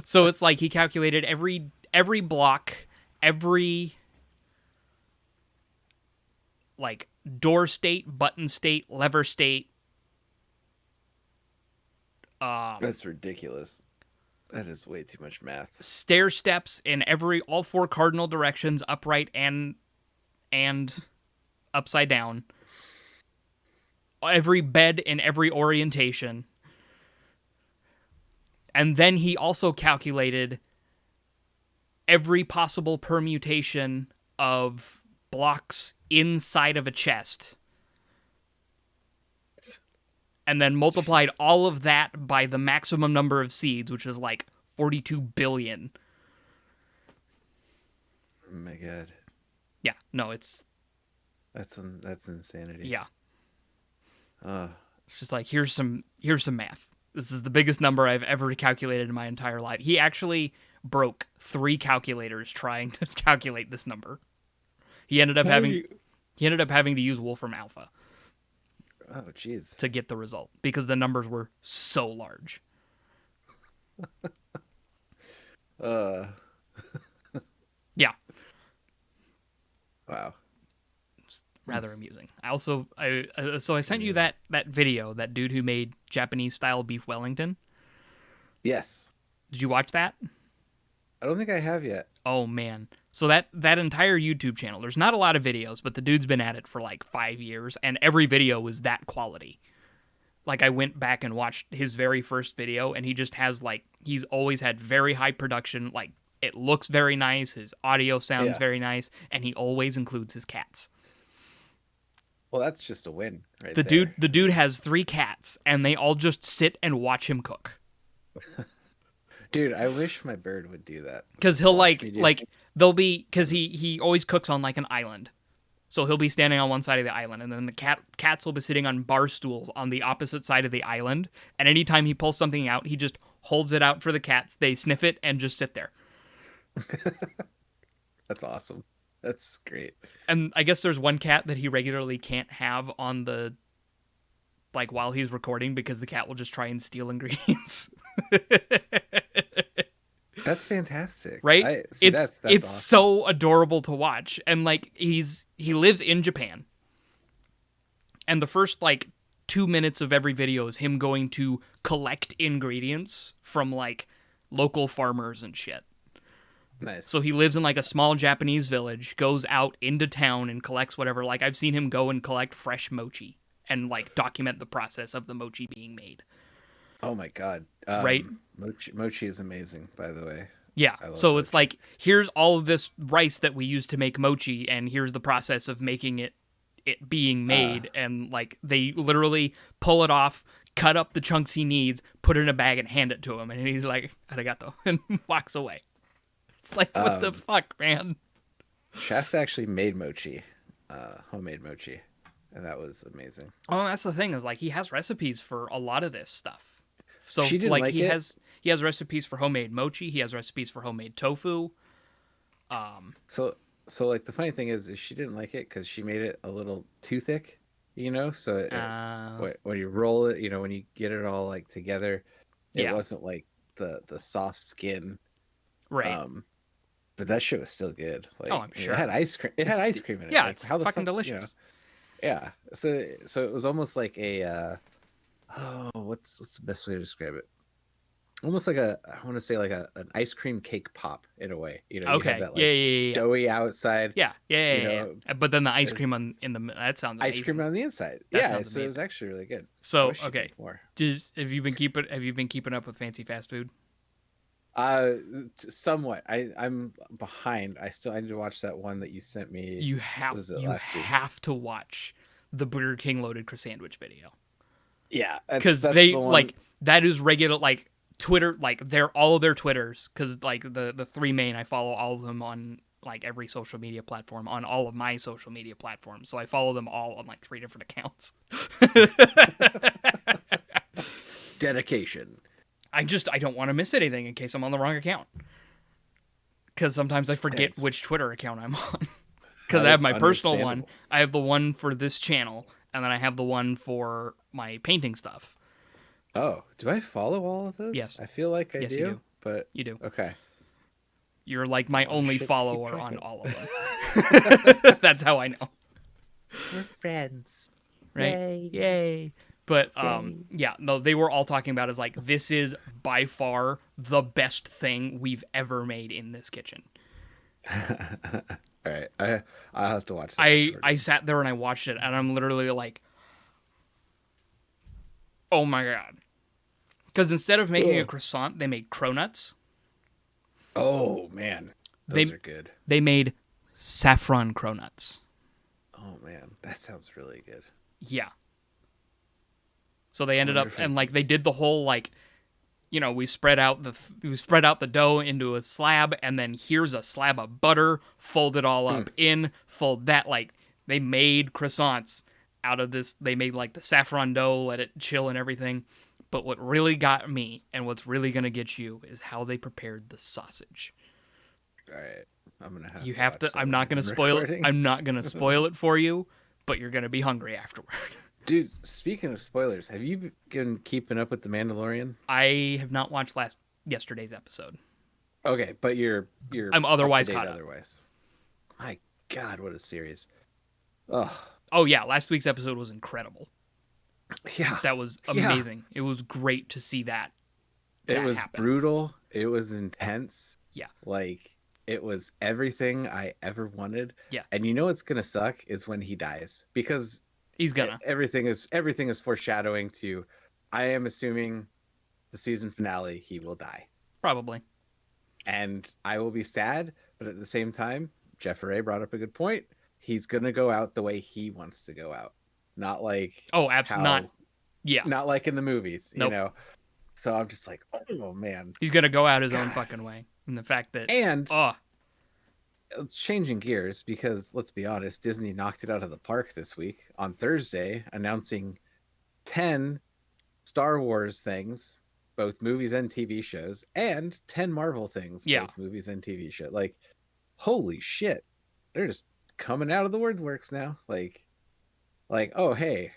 So it's like he calculated every block, every like door state, button state, lever state, That's ridiculous. That is way too much math. stair steps in all four cardinal directions, upright and upside down. Every bed in every orientation. And then he also calculated every possible permutation of blocks inside of a chest. And then multiplied all of that by the maximum number of seeds, which is like 42 billion. Oh my god. Yeah, no, it's that's insanity. yeah. Uh, It's just like here's some math. This is the biggest number I've ever calculated in my entire life. He actually broke 3 calculators trying to calculate this number. He ended up having to use Wolfram Alpha oh jeez. to get the result because the numbers were so large. Uh Yeah, wow. it's rather amusing. I sent you that video, that dude who made Japanese style beef Wellington. Yes. Did you watch that? I don't think I have yet. Oh man. So that entire YouTube channel, there's not a lot of videos, but the dude's been at it for like 5 years and every video was that quality. Like I went back and watched his very first video and he just has like he's always had very high production, like it looks very nice, his audio sounds very nice, and he always includes his cats. Well, that's just a win right The there. dude has 3 cats and they all just sit and watch him cook. Dude, I wish my bird would do that. Cuz he'll Watch me do like they'll be cuz he always cooks on like an island. So he'll be standing on one side of the island and then the cats will be sitting on bar stools on the opposite side of the island, and anytime he pulls something out, he just holds it out for the cats. They sniff it and just sit there. That's awesome. That's great. And I guess there's one cat that he regularly can't have on the like while he's recording because the cat will just try and steal ingredients. That's fantastic. Right? See, It's that's awesome. so adorable to watch. And like he lives in Japan. And the first like 2 minutes of every video is him going to collect ingredients from like local farmers and shit. Nice. So he lives in like a small Japanese village, goes out into town and collects whatever. Like I've seen him go and collect fresh mochi and like document the process of the mochi being made. Oh my god. Right? Mochi is amazing, by the way. Yeah. I love So mochi. it's like here's all of this rice that we use to make mochi, and here's the process of making it being made, and like they literally pull it off, cut up the chunks he needs, put it in a bag, and hand it to him, and he's like arigato and walks away. It's like what the fuck, man? Shasta actually made mochi, homemade mochi, and that was amazing. Oh, that's the thing is like he has recipes for a lot of this stuff. So She didn't like like he it? has recipes for homemade mochi. He has recipes for homemade tofu. So like the funny thing is she didn't like it because she made it a little too thick, you know. So when you roll it, you know, when you get it all like together, it Yeah. wasn't like the soft skin. Right. But that shit was still good. Like, Oh, I'm sure. It had ice cream. It had ice cream in it. Yeah, Like, it's how the fucking fuck, delicious. You know? Yeah. So it was almost like a what's the best way to describe it? Almost like I want to say like an ice cream cake pop in a way. You know, you Okay. have that like Yeah. doughy outside. Yeah. You know, But then the ice cream in the that sounds amazing. ice cream on the inside. That Yeah, sounds so it was amazing. actually really good. I So wish she'd okay, make more. have you been keeping up with fancy fast food? Uh, Somewhat. I'm behind. I need to watch that one that you sent me. You have Was it you last week? have to watch the Burger King loaded Chris sandwich video Yeah, because that's they the one. like that is regular like Twitter, like they're all of their Twitters, because like the three main, I follow all of them on like every social media platform, on all of my social media platforms. So I follow them all on like three different accounts. Dedication. I don't want to miss anything in case I'm on the wrong account. Because sometimes I forget Thanks. which Twitter account I'm on. Because That I have is my personal one, understandable. I have the one for this channel, and then I have the one for my painting stuff. Oh, do I follow all of those? Yes. I feel like I Yes, you do, do. but You do. okay. You're like It's a my lot of only shit to keep follower track on of. all of them. That's how I know. We're friends. Right? Yay. Yay. But Yay. yeah, no, they were all talking about is like this is by far the best thing we've ever made in this kitchen. All right. I'll have to watch that afterward I then. sat there and I watched it and I'm literally like, "Oh my god." Cuz instead of making a Ugh. croissant, they made cronuts. Oh man. Those They are good. they made saffron cronuts. Oh man. That sounds really good. Yeah. So they I ended wonder up if I and can. like they did the whole like we spread out the dough into a slab, and then here's a slab of butter, fold it all Mm, up in, fold that like they made croissants out of this. They made like the saffron dough, let it chill and everything. But what really got me and what's really gonna get you is how they prepared the sausage. all right. I'm gonna have You to have watch to. that I'm when we're not gonna done spoil it. recording. I'm not gonna spoil it for you, but you're gonna be hungry afterward. Dude, speaking of spoilers, have you been keeping up with The Mandalorian? I have not watched last yesterday's episode. Okay, but you're I'm up to otherwise date caught up. otherwise. My God, what a series! Oh, Oh yeah, last week's episode was incredible. yeah, That was yeah. amazing. It was great to see It that was happen. brutal. It was intense. Yeah, Like it was everything I ever wanted. yeah. And you know what's gonna suck is when he dies because He's gonna everything is foreshadowing to. I am assuming the season finale he will die, probably. and I will be sad. But at the same time, Jeff Ray brought up a good point. He's gonna go out the way he wants to go out, not like Oh, abs not. how, Yeah. not like in the movies, you Nope. know. So I'm just like, oh man, He's gonna go out his own God. fucking way. And the fact that And oh changing gears because let's be honest, Disney knocked it out of the park this week on Thursday, announcing 10 Star Wars things, both movies and TV shows, and 10 Marvel things, yeah, both movies and TV show. Like, holy shit, they're just coming out of the wordworks now. Like, oh hey,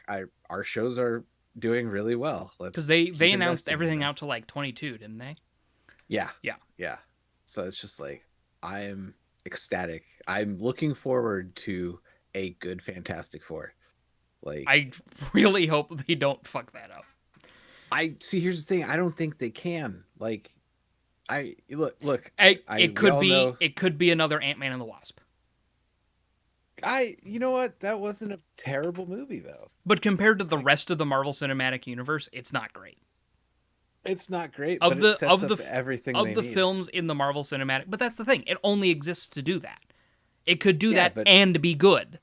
our shows are doing really well. because Let's they keep announced investing in everything them. out to like 22, didn't they? Yeah, Yeah. yeah. So it's just like I am ecstatic. I'm looking forward to a good Fantastic Four. Like I really hope they don't fuck that up. I see. Here's the thing. I don't think they can. Like I look. It We could all be know. another Ant-Man and the Wasp. You know what? That wasn't a terrible movie though. But compared to the Like rest of the Marvel Cinematic Universe, it's not great. it's not great, but Of it the sets up everything of they the need. films in the Marvel Cinematic, but that's the thing. It only exists to do that. It could do Yeah, that and be good.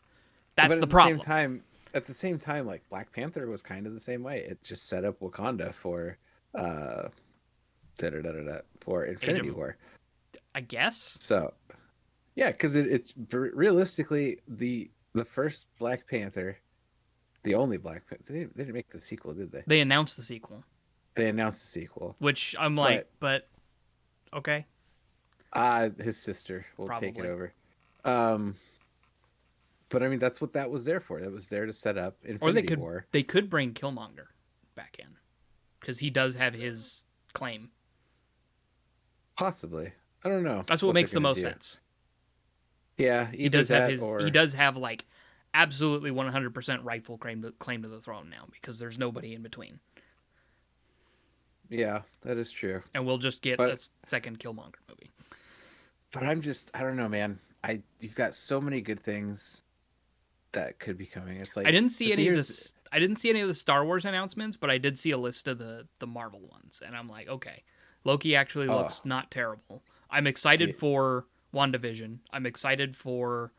but That's the problem. at the same time, like Black Panther was kind of the same way. It just set up Wakanda for uh for Age Infinity of, War. I guess. So yeah, because it's realistically the first Black Panther, the only Black Panther. They didn't make the sequel, did they? They announced the sequel, They announced the sequel, which I'm like, but but okay, his sister will take it probably. over. Um, but I mean, that's what that was there for. It was there to set up Or Infinity War. they could bring Killmonger back in because he does have his claim. Possibly, I don't know That's what what they're makes the gonna most do. sense. Yeah, He either does have that his he or does have like absolutely 100% rightful claim to the throne now because there's nobody in between. yeah, that is true. And we'll just get a But second Killmonger movie. I don't know, man. You've got so many good things that could be coming. It's I like, didn't see but see, any of here's this. I didn't see any of the Star Wars announcements, but I did see a list of the Marvel ones, and I'm like, okay, Loki actually oh, looks not terrible. I'm excited yeah, for WandaVision. I'm excited for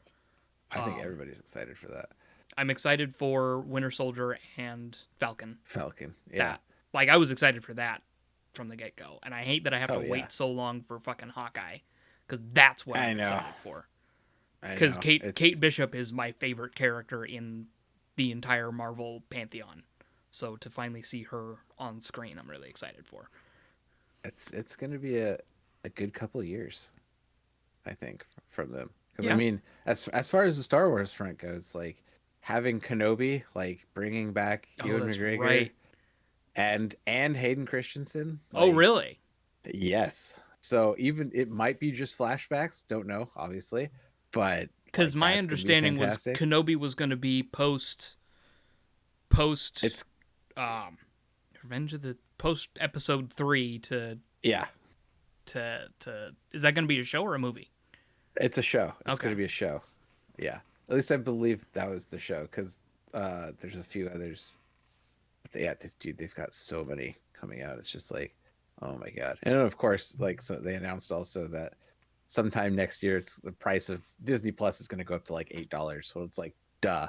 I think um, everybody's excited for that. I'm excited for Winter Soldier and Falcon. Falcon, yeah. That like I was excited for that from the get go, and I hate that I have to Oh yeah, wait so long for fucking Hawkeye, because that's what I I'm know, excited for. I Because know. Kate Bishop is my favorite character in the entire Marvel pantheon, so to finally see her on screen, I'm really excited for. It's going to be a good couple of years, I think, from them. Because I Yeah. mean, as far as the Star Wars front goes, like having Kenobi, like bringing back Oh, Ewan that's McGregor right. and Hayden Christensen, Oh, like really? yes. So even it might be just flashbacks, don't know, obviously, but Because like my that's going to be understanding was fantastic. Kenobi was going to be post It's um Revenge of the post episode 3 yeah, to is that going to be a show or a movie? it's a show. It's going Okay. to be a show. Yeah. At least I believe that was the show cuz there's a few others. Yeah, dude, they've got so many coming out. It's just like, oh my god! And then of course, like, so they announced also that sometime next year, it's the price of Disney Plus is going to go up to like $8. So it's like, duh.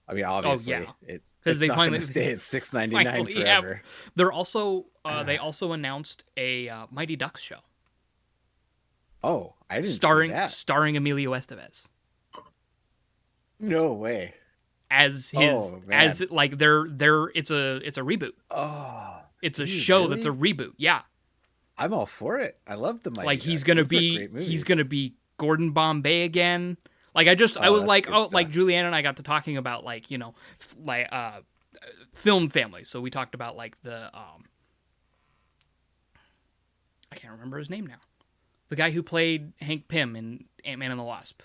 I mean, Oh obviously, yeah. Because it's they not going to finally stay at 6.99 finally have. forever. They also announced a Mighty Ducks show Oh, I didn't see that. starring Emilio Estevez No way. as his Oh as man. like it's a reboot. Oh, It's a dude, show that's a really? reboot. Yeah. I'm all for it. I love the Like Mighty Ducks. Those were great he's gonna movies. be Gordon Bombay again. I Oh, was that's like, good oh, like stuff. Julianne and I got to talking about like like film families. So we talked about like the I can't remember his name now. The guy who played Hank Pym in Ant Man and the Wasp.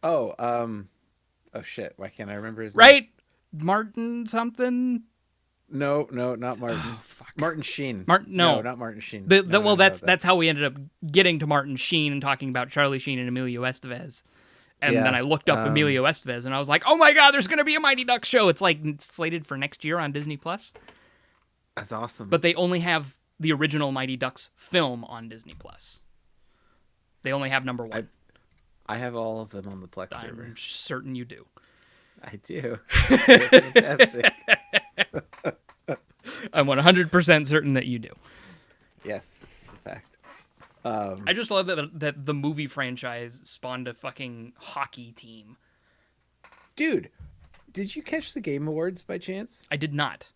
Oh, oh shit. Why can't I remember his name? Right? Martin something. No, no, not Oh Martin. fuck. Martin Sheen. Martin No, no. not Martin Sheen. The No, no, well no. that's how That's we ended up getting to Martin Sheen and talking about Charlie Sheen and Emilio Estevez. And then yeah. I looked up Emilio Estevez and I was like, "Oh my god, there's going to be a Mighty Ducks show." It's like slated for next year on Disney Plus. That's awesome. But they only have the original Mighty Ducks film on Disney Plus. They only have number I 1. I have all of them on the Plex server. I'm certain you do. I do. They're fantastic. I'm 100% certain that you do. Yes, this is a fact. I just love that the movie franchise spawned a fucking hockey team. Dude, did you catch the Game Awards by chance? I did not.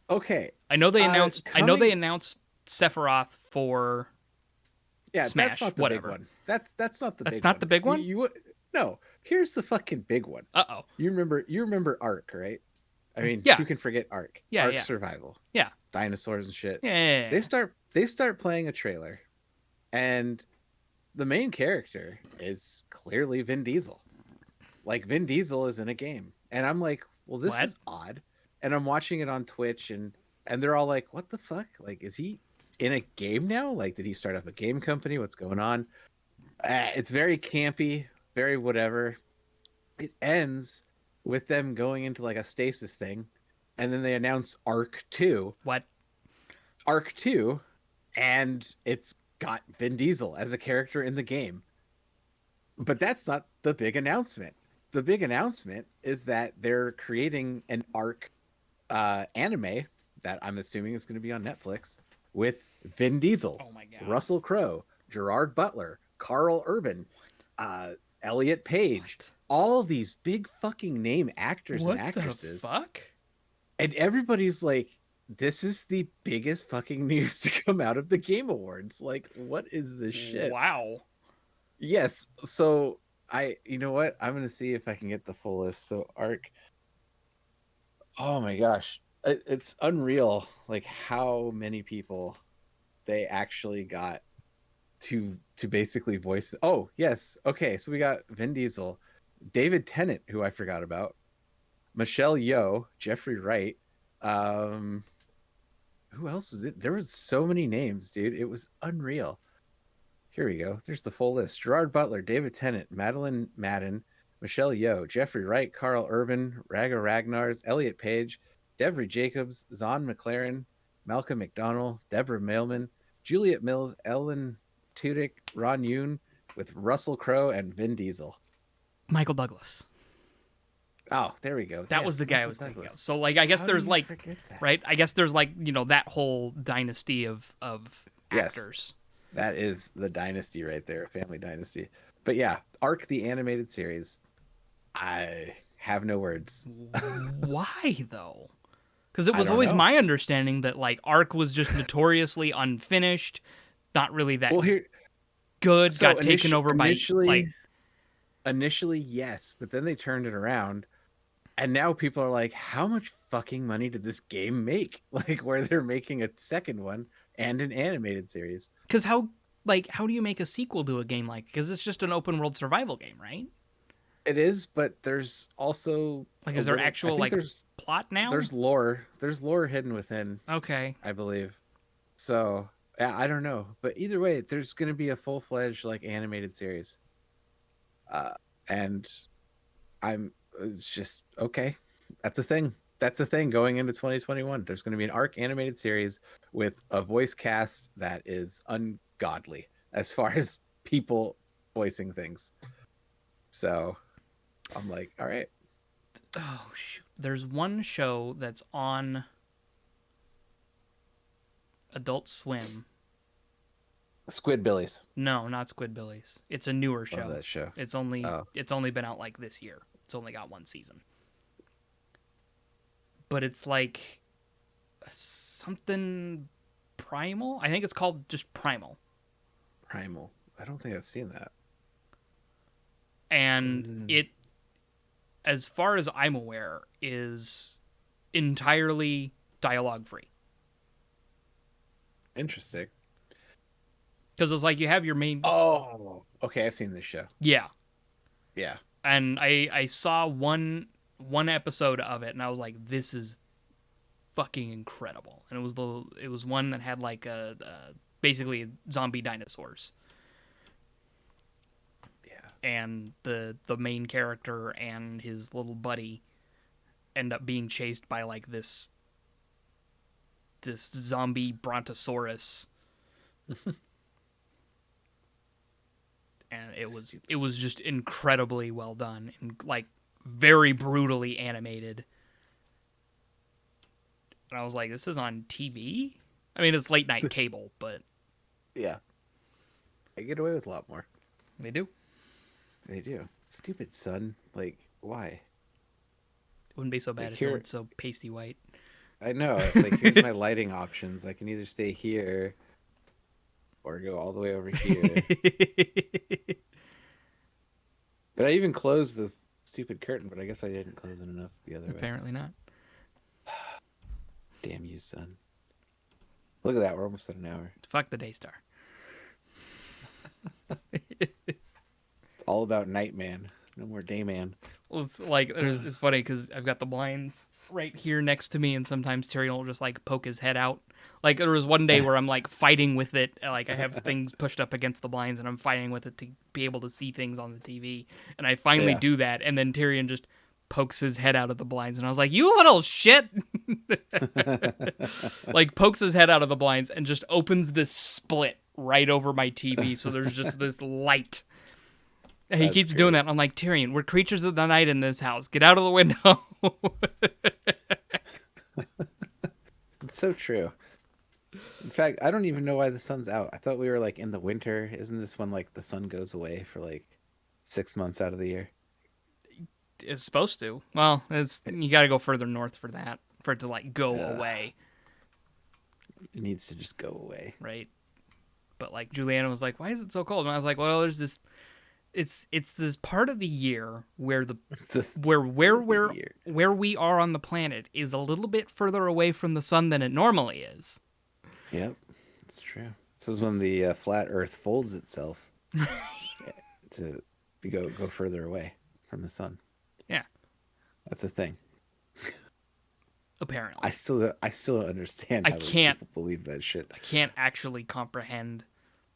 Okay. I know they Coming announced Sephiroth for Yeah, that's Smash, not the big whatever. one. That's not the That's big not one. the big one? No, here's the fucking big one. Uh-oh. You remember Ark, right? I mean, Yeah. who can forget Ark? Yeah, Ark yeah. Survival. Yeah. Dinosaurs and shit. Yeah. They start playing a trailer, and the main character is clearly Vin Diesel. Like Vin Diesel is in a game. And I'm like, well, this What? is odd. And I'm watching it on Twitch, and they're all like, what the fuck? Like, is he in a game now? Like, did he start up a game company? What's going on? It's very campy, very whatever. It ends with them going into like a stasis thing, and then they announce Arc 2. What? Arc 2, and it's got Vin Diesel as a character in the game. But that's not the big announcement. The big announcement is that they're creating an Arc anime that I'm assuming is going to be on Netflix with Vin Diesel, Oh my god. Russell Crowe, Gerard Butler, Carl Urban, uh, Elliot Page, What? all these big fucking name actors and What the actresses. fuck? And everybody's like, this is the biggest fucking news to come out of the Game Awards. Like, what is this shit? Wow. Yes. So you know what? I'm gonna see if I can get the full list. So Arc. Oh my gosh, it's unreal. Like how many people they actually got to basically voice. Oh yes. Okay. So we got Vin Diesel, David Tennant, who I forgot about, Michelle Yeoh, Jeffrey Wright. Um, who else was it? There was so many names, dude. It was unreal. Here we go. There's the full list. Gerard Butler, David Tennant, Madeline Madden, Michelle Yeoh, Jeffrey Wright, Carl Urban, Raga Ragnars, Elliot Page, Devry Jacobs, Zahn McLaren, Malcolm McDonnell, Deborah Mailman, Juliet Mills, Ellen Tudyk, Ron Yoon, with Russell Crowe and Vin Diesel. Michael Douglas. Oh, there we go. That was Yes, the guy I Michael was thinking of. Douglas. So like I guess How do there's you like forget that? right? I guess there's like, that whole dynasty of Yes, actors. that is the dynasty right there, family dynasty. But yeah, Ark the animated series. I have no words. Why though? Because it I was don't always know. my understanding that like Ark was just notoriously unfinished, not really that Well, here, good, so got taken over by like initially, yes, but then they turned it around, and now people are like, "How much fucking money did this game make?" Like, where they're making a second one and an animated series. because how do you make a sequel to a game like, because it's just an open world survival game, right? It is, but there's also Like a is there little. I actual think like plot now? there's lore. There's lore hidden within, Okay. I believe. So yeah, I don't know, but either way, there's going to be a full fledged like animated series, uh, and I'm it's just okay. That's a thing. That's a thing going into 2021. There's going to be an Arc animated series with a voice cast that is ungodly as far as people voicing things. So I'm like, all right, Oh shoot. There's one show that's on Adult Swim. Squidbillies. No, not Squidbillies. It's a newer Love show. that show. It's only Oh, it's only been out like this year. It's only got one season. But it's like something primal. I think it's called just Primal. Primal. I don't think I've seen that. And Mm, it, as far as I'm aware, is entirely dialogue free. interesting. Because it's like you have your main. Oh, okay. I've seen this show. Yeah. Yeah. And I saw one episode of it and I was like, this is fucking incredible. And it was one that had like basically zombie dinosaurs. Yeah. And the main character and his little buddy end up being chased by like this zombie brontosaurus, and it was just incredibly well done and like very brutally animated. And I was like, this is on TV. I mean, it's late night cable, but Yeah. They get away with a lot more. they do. They do. Stupid son. Like, why? It wouldn't be so It's bad like if it here. weren't so pasty white. I know. It's like here's my lighting options. I can either stay here or go all the way over here. But I even closed the stupid curtain, but I guess I didn't close it enough the other way. Apparently not. Damn you, son. Look at that. We're almost at an hour. Fuck the Daystar. It's all about Nightman. No more Dayman. Well, it's like it's funny because I've got the blinds right here next to me, and sometimes Terry will just like poke his head out. Like there was one day where I'm like fighting with it, like I have things pushed up against the blinds, and I'm fighting with it to be able to see things on the TV. And I finally Yeah. do that, and then Tyrion just pokes his head out of the blinds, and I was like, "You little shit!" Like pokes his head out of the blinds and just opens this split right over my TV, so there's just this light. And he That's keeps doing great. that. And I'm like, Tyrion, we're creatures of the night in this house. Get out of the window. It's so true. In fact, I don't even know why the sun's out. I thought we were like in the winter. Isn't this when like the sun goes away for like 6 months out of the year? It's supposed to. Well, it's you got to go further north for that, for it to like go Ugh. away, It needs to just go away. right? But like Juliana was like, "Why is it so cold?" And I was like, "Well, there's this. It's this part of the year where It's just where part of the where year. where we are on the planet is a little bit further away from the sun than it normally is." Yep, it's true. This is when the flat Earth folds itself to go further away from the sun. Yeah, That's a thing. apparently. I still don't understand I how those can't people believe that shit. I can't actually comprehend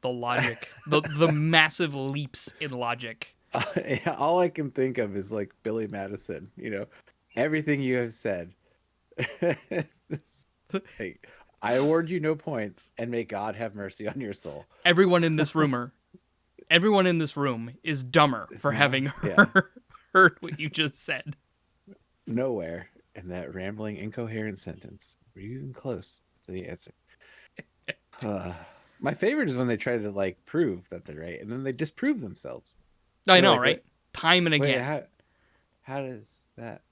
the logic, the massive leaps in logic. Yeah, all I can think of is like Billy Madison. Everything you have said. Like, I award you no points, and may God have mercy on your soul. Everyone in this everyone in this room is dumber It's for now, having yeah. heard what you just said. nowhere in that rambling, incoherent sentence were you even close to the answer. Uh, my favorite is when they try to like prove that they're right, and then they disprove themselves. I They're know, like, right? Time and wait, again. how does that?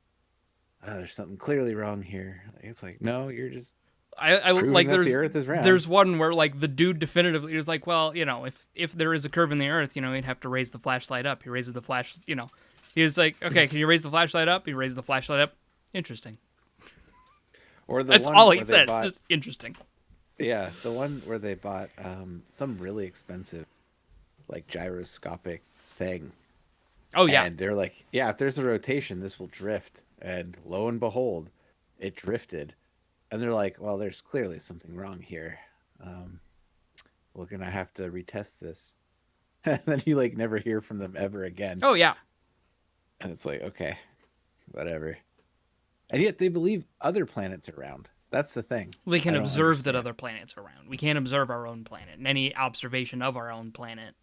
There's something clearly wrong here. Like, it's like, no, you're just I proving like that the Earth is round. there's one where like the dude definitively was like, well, if there is a curve in the Earth, he'd have to raise the flashlight up. He raises the he was like, okay, can you raise the flashlight up? He raised the flashlight up. Interesting. Or the That's one all he where they says. bought, Just interesting. yeah, the one where they bought some really expensive like gyroscopic thing, Oh yeah. and they're like, yeah, if there's a rotation, this will drift. And lo and behold, it drifted. And they're like, well, there's clearly something wrong here. Um, we're gonna have to retest this. And then you like never hear from them ever again. Oh yeah. And it's like, okay, whatever. And yet they believe other planets are round. That's the thing. We I can don't observe that understand. other planets are around. We can't observe our own planet. And any observation of our own planet,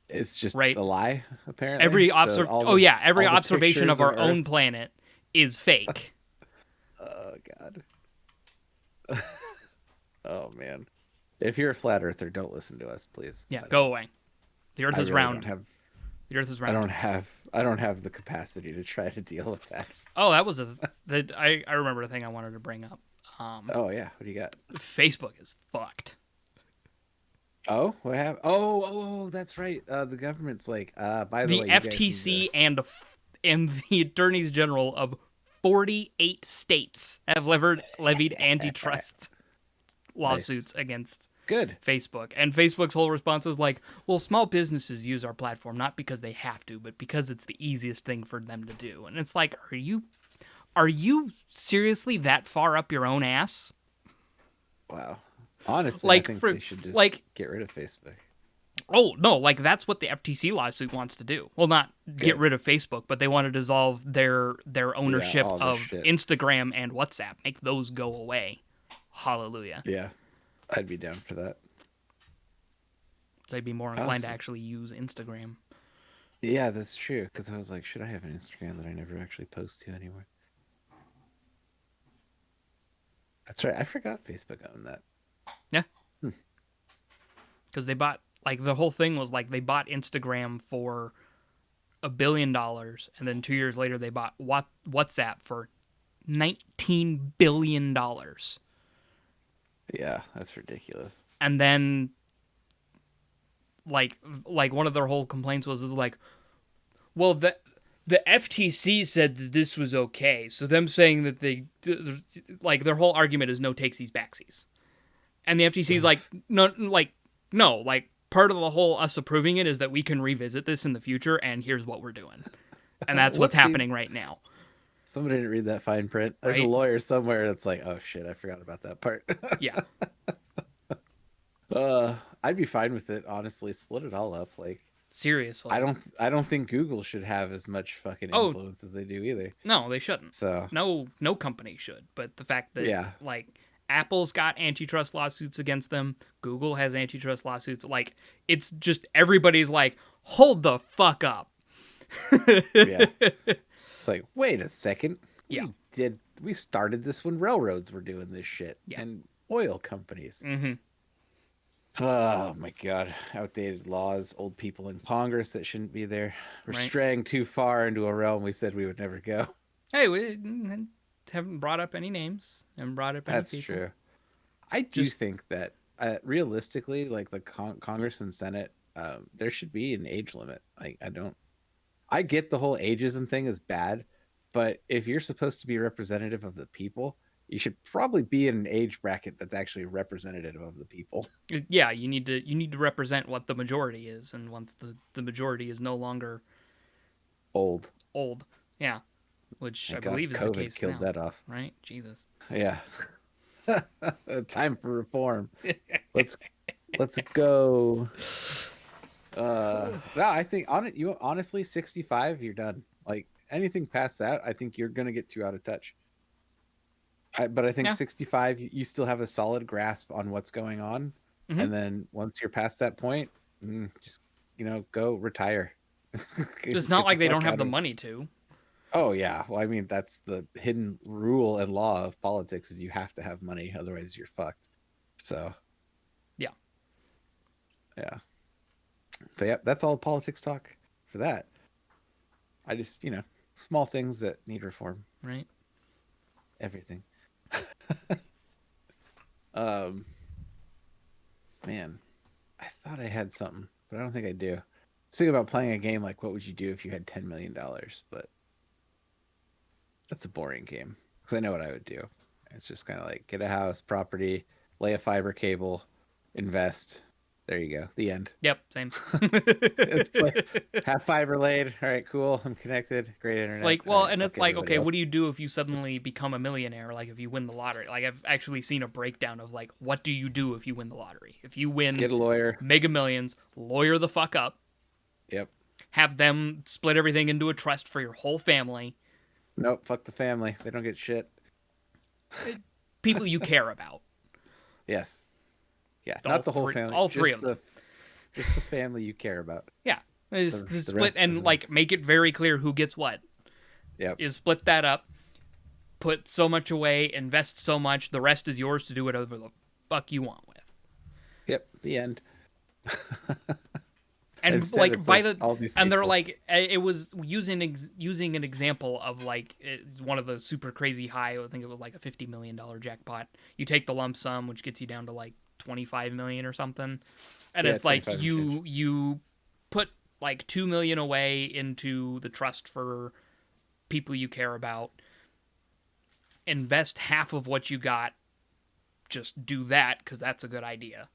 It's just right? a lie, apparently. So Every all the observation of pictures of our own Earth. planet is fake. Oh God. Oh man. If you're a flat earther, don't listen to us, please. Yeah, go away. The Earth I is really don't round. have The Earth is I round. don't have I don't have the capacity to try to deal with that. Oh, that was I remember the thing I wanted to bring up. Oh yeah, what do you got? Facebook is fucked. Oh, what happened? Oh, that's right. The government's like, by the The way, you guys need to. FTC and the attorneys general of 48 states have levied antitrust Nice. lawsuits against Good. Facebook. And Facebook's whole response is like, well, small businesses use our platform not because they have to, but because it's the easiest thing for them to do. And it's like, are you seriously that far up your own ass? Wow. Honestly, I Like think for they should just like get rid of Facebook. oh no, like that's what the FTC lawsuit wants to do. Well, not get Good. rid of Facebook, but they want to dissolve their Yeah, ownership all this of shit. Instagram and WhatsApp. Make those go away. Hallelujah. Yeah, I'd be down for that. So I'd be more inclined to Awesome. actually use Instagram. Yeah, that's true. Because I was like, should I have an Instagram that I never actually post to anymore? That's right. I forgot Facebook owned that. Yeah, Hmm. because they bought like the whole thing was like they bought Instagram for $1 billion, and then 2 years later they bought WhatsApp for $19 billion, Yeah, that's ridiculous. and then like one of their whole complaints was is like, well, the FTC said that this was okay, so them saying that they like their whole argument is no takesies backsies, and the FTC is like no, like part of the whole us approving it is that we can revisit this in the future, and here's what we're doing, and that's what's happening Whoopsies. right now, Somebody didn't read that fine print. There's a right? lawyer somewhere that's like, oh shit, I forgot about that part. Yeah, I'd be fine with it, honestly. Split it all up. Like, seriously. I don't think Google should have as much fucking Oh influence as they do either. no, they shouldn't. So No company should. But the fact that yeah, like Apple's got antitrust lawsuits against them, Google has antitrust lawsuits. Like it's just everybody's like, hold the fuck up. yeah. It's like, wait a second. Yeah. We started this when railroads were doing this shit Yeah. and oil companies. Mm-hmm. Oh my god, outdated laws, old people in Congress that shouldn't be there. We're Right. straying too far into a realm we said we would never go. Hey, we haven't brought up any names and brought up any That's people. true. I do Just think that realistically, like the Congress and Senate, there should be an age limit. Like, I don't. I get the whole ageism thing is bad, but if you're supposed to be representative of the people, you should probably be in an age bracket that's actually representative of the people. yeah, you need to represent what the majority is, and once the majority is no longer Old. old, yeah, which I Thank God believe is the COVID case killed now, that off. right? Jesus. Yeah. Time for reform. Let's let's go. No, I think on it. You honestly, 65, you're done. Like anything past that, I think you're gonna get too out of touch. But I think Yeah. 65, you still have a solid grasp on what's going on, Mm-hmm. and then once you're past that point, just go retire. It's not Get the like they don't fuck have out the of. money to. Oh yeah. Well, I mean, that's the hidden rule and law of politics is you have to have money, otherwise you're fucked. So Yeah, yeah. But yeah, that's all politics talk for that. I just, small things that need reform. right. Everything. um, man, I thought I had something, but I don't think I do. I was thinking about playing a game like what would you do if you had $10 million, but that's a boring game because I know what I would do. It's just kind of like get a house, property, lay a fiber cable, invest. There you go. The end. Yep, same. It's like have fiber laid. All right, cool. I'm connected. Great It's internet. like, All well, right, and fuck it's like, everybody okay, what do else. you do if you suddenly become a millionaire? Like, if you win the lottery? Like, I've actually seen a breakdown of like, what do you do if you win the lottery? If you win Get a lawyer. Mega Millions, lawyer the fuck up, Yep. have them split everything into a trust for your whole family, Nope. Fuck the family. They don't get shit. people you care about. Yes. Yeah. All Not the whole three, family. all three of them. Just the family you care about. Yeah, The, just the split rest of and them. like make it very clear who gets what. Yep. You split that up, put so much away, invest so much. The rest is yours to do whatever the fuck you want with. Yep. The end. And Instead, like it's by like the all these and they're people. like it was using an example of like one of the super crazy high. I think it was like a $50 million jackpot. You take the lump sum, which gets you down to like 25 million or something, and Yeah, it's like 25 and change. you put like 2 million away into the trust for people you care about. Invest half of what you got. Just do that because that's a good idea.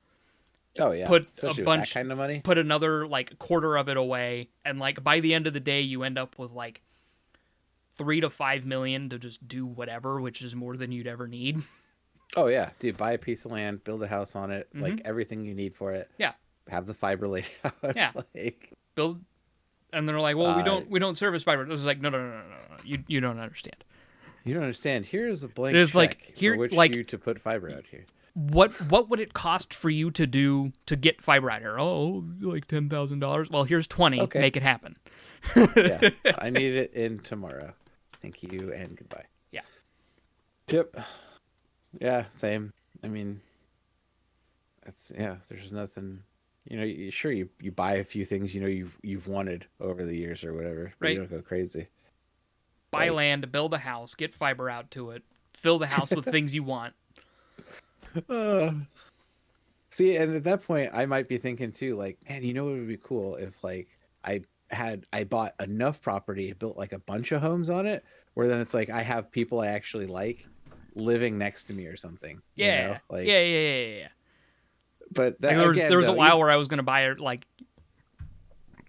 Oh yeah. Put a Especially with that bunch kind of money. put another like quarter of it away, and like by the end of the day you end up with like 3 to 5 million to just do whatever, which is more than you'd ever need. Oh yeah, dude, buy a piece of land, build a house on it, Mm-hmm. like everything you need for it. Yeah, Have the fiber laid out. yeah. Like, Build, and they're like, well, we uh, don't service fiber. This is like, no, no, no, no, no. You don't understand. you don't understand. Here's a It blank is like check for here, which like you to put fiber out here. what would it cost for you to do to get fiber out here? Oh, like $10,000. Well, here's 20. Okay. Make it happen. Yeah, I need it in tomorrow. Thank you and goodbye. Yeah. Yep. Yeah, same. I mean, that's yeah. There's nothing. Sure you buy a few things you've wanted over the years or whatever, but you Right. don't go crazy. Buy Like, land, build a house, get fiber out to it, fill the house with things you want. uh, see, and at that point, I might be thinking too, like, man, what would be cool if like I bought enough property, built like a bunch of homes on it, where then it's like I have people I actually like living next to me or something. Yeah, Like, yeah. but Like that again, there was a though, while where I was gonna buy like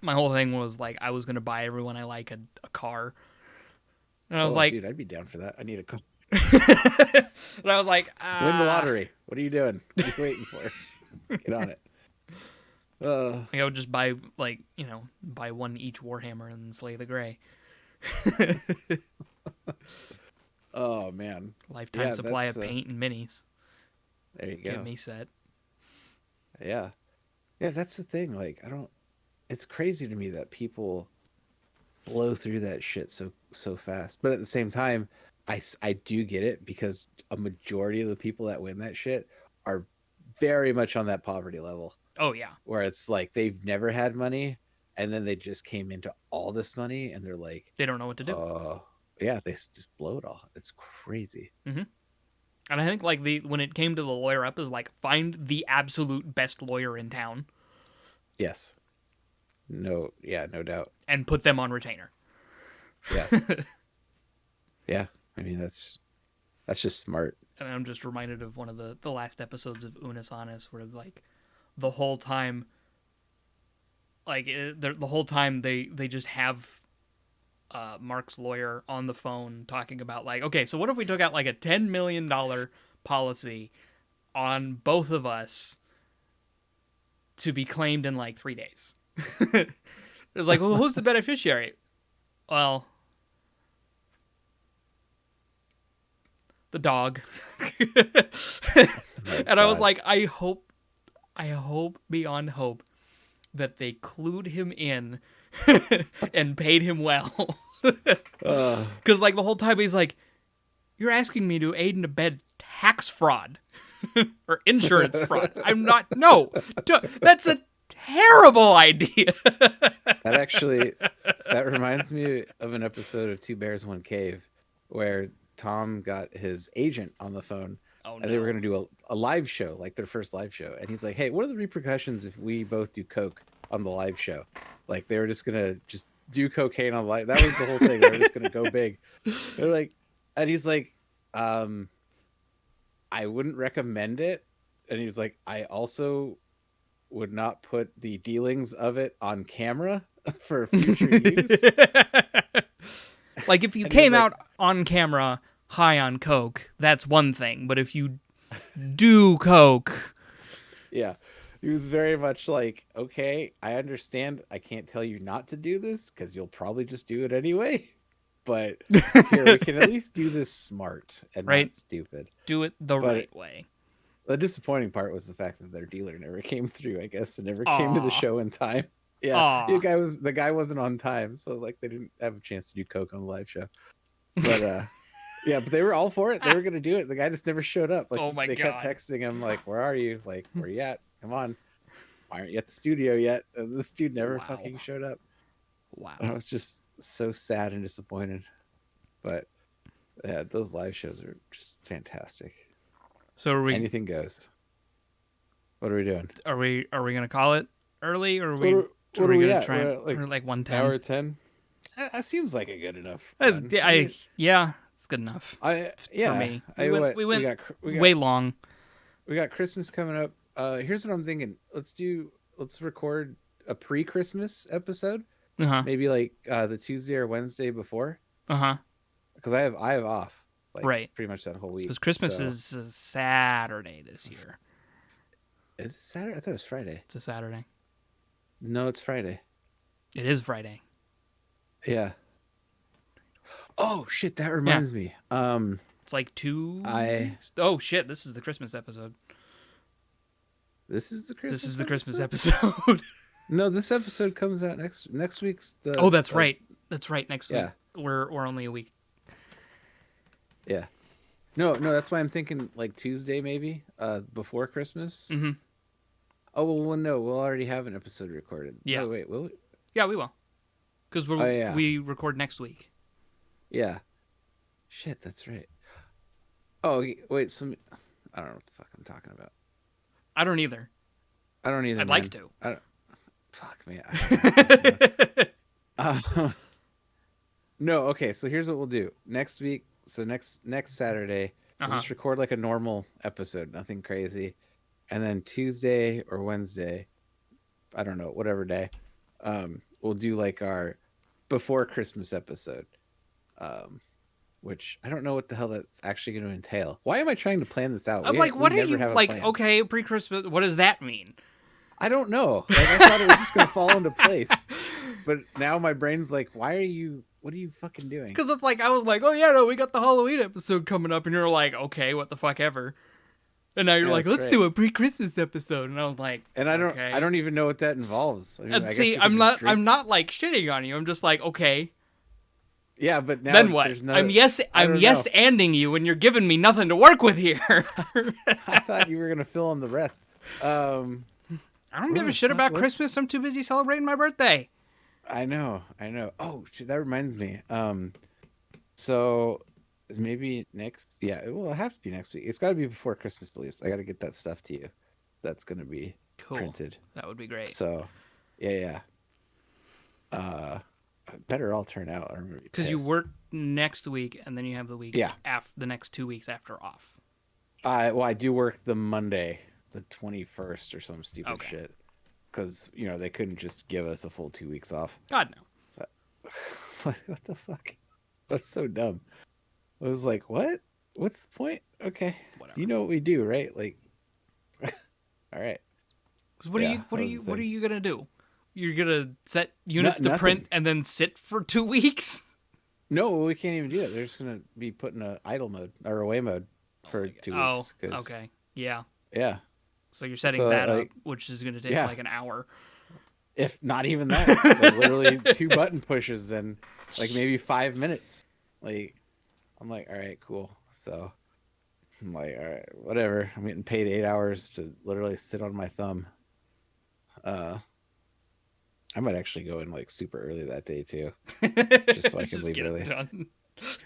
my whole thing was like I was gonna buy everyone I like a car, and I was like, dude, I'd be down for that. I need a car. and I was like, Win the lottery. What are you doing? What are you waiting for? Get on it. I would just buy like buy one each Warhammer and slay the Gray. Oh man. Lifetime Yeah, supply that's of paint and minis. there you Get go. me set. Yeah. Yeah, that's the thing. Like, I don't. It's crazy to me that people blow through that shit so fast. But at the same time, I do get it because a majority of the people that win that shit are very much on that poverty level Oh yeah, where it's like they've never had money and then they just came into all this money and they're like, they don't know what to do. yeah, they just blow it all. It's crazy. And I think like when it came to the lawyer up is like find the absolute best lawyer in town Yes. No, yeah, no doubt. and put them on retainer. Yeah. Yeah. I mean, that's just smart. And I'm just reminded of one of the last episodes of Unis Honest where like the whole time the whole time they just have Mark's lawyer on the phone talking about like, okay, so what if we took out like a $10 million policy on both of us to be claimed in like 3 days? It's like, well, who's the beneficiary? Well, the dog. Oh, And I was God. like, I hope beyond hope that they clued him in and paid him well. Uh, Because like the whole time he's like, "You're asking me to aid and abet tax fraud or insurance fraud. I'm not. No, that's a terrible idea." that actually that reminds me of an episode of Two Bears One Cave where Tom got his agent on the phone Oh and they were no. going to do a live show, like their first live show. And he's like, "Hey, what are the repercussions if we both do coke on the live show?" Like they were just going to just do cocaine on live. That was the whole thing. They were just going to go big. They're like, and he's like, um, "I wouldn't recommend it." And he's like, "I also would not put the dealings of it on camera for future use." Like if you And he was came like, out on camera high on coke, that's one thing. But if you do coke, yeah, he was very much like, "Okay, I understand. I can't tell you not to do this because you'll probably just do it anyway. But here, we can at least do this smart and right? not stupid." Do it the But right way. the disappointing part was the fact that their dealer never came through, I guess, and never came to the Aw. show in time. Yeah, Aw. the guy wasn't on time, so like they didn't have a chance to do coke on the live show. But yeah, but they were all for it. They were gonna do it. The guy just never showed up. Like Oh my they kept god. texting him, like, "Where are you? Like, where you at? Come on. Why aren't you at the studio yet?" And this dude never Wow. fucking showed up. I Wow. was just so sad and disappointed. But yeah, those live shows are just fantastic. So Anything goes. What are we doing? are we gonna call it early, or What are are we we gonna at? try We're it at like or like hour 110? 10. That seems like a good enough That's run. I yeah, it's good enough I for yeah. me. I what We went we got way long. we got Christmas coming up. Here's what I'm thinking. Let's record a pre-Christmas episode, Uh huh. maybe like the Tuesday or Wednesday before, Uh huh. because I have off like Right. pretty much that whole week. Because Christmas So is a Saturday this year. is it Saturday? I thought it was Friday. It's a Saturday. No, it's Friday. It is Friday. Yeah. Oh shit, that Yeah. reminds me. It's like I Oh shit! This is the Christmas episode. this is the This Christmas is the Christmas episode? episode. No, this episode comes out next week's the Oh, that's right. That's right. Next week yeah. we're only a week. Yeah. No, that's why I'm thinking like Tuesday maybe, before Christmas. Mm-hmm. Oh well, no, we'll already have an episode recorded. Yeah. No, wait, will we? Yeah, we will. Because Oh yeah, we record next week. yeah. Shit, that's right. Oh wait, I don't know what the fuck I'm talking about. I don't either. I don't either. I'd Man. like to. I don't, fuck me. No, okay. So here's what we'll do next week. So next Saturday, we'll Uh-huh. just record like a normal episode, nothing crazy, and then Tuesday or Wednesday, I don't know, whatever day, we'll do like our before Christmas episode, which I don't know what the hell that's actually going to entail. Why am I trying to plan this out? I'm like, We what are never you have a like? plan. Okay, pre-Christmas. What does that mean? I don't know. Like I thought it was just going to fall into place, but now my brain's like, why are you? What are you fucking doing? Because it's like I was like, oh yeah, no, we got the Halloween episode coming up, and you're like, okay, what the fuck ever. And now you're Yeah, like, that's let's right. do a pre-Christmas episode, and I was like, And okay. I don't even know what that involves. I mean, I And guess see, we could just drink. I'm not like shitting on you. I'm just like, okay, Yeah, but now then what? there's no. I'm I don't know. anding you, and you're giving me nothing to work with here. I thought you were gonna fill in the rest. I don't give What a the shit fuck about was- Christmas. I'm too busy celebrating my birthday. I know. Oh shit, that reminds me. So maybe next. Yeah, it will have to be next week. It's got to be before Christmas at least. I got to get that stuff to you. That's gonna be Cool. printed. That would be great. So, yeah. Better all turn out. Because you work next week, and then you have the week Yeah. after the next 2 weeks after off. I do work the Monday, the 21st or some stupid Okay. shit. Because they couldn't just give us a full 2 weeks off. God no. What the fuck? That's so dumb. I was like, what? What's the point? Okay. Whatever. You know what we do, right? Like, all right. 'Cause what Yeah, are that was the what are thing. you gonna do? You're gonna set units to nothing. print and then sit for 2 weeks? No, we can't even do it. They're just gonna be put in a idle mode or away mode for 2 weeks. 'Cause- okay. Yeah. Yeah. So you're setting So, that like, up, which is gonna take yeah. like an hour. if not even that, like literally two button pushes and like maybe 5 minutes. Like I'm like, all right, cool. So I'm like, all right, whatever. I'm getting paid 8 hours to literally sit on my thumb. Uh, I might actually go in like super early that day too, just so I can Just leave get it early. done.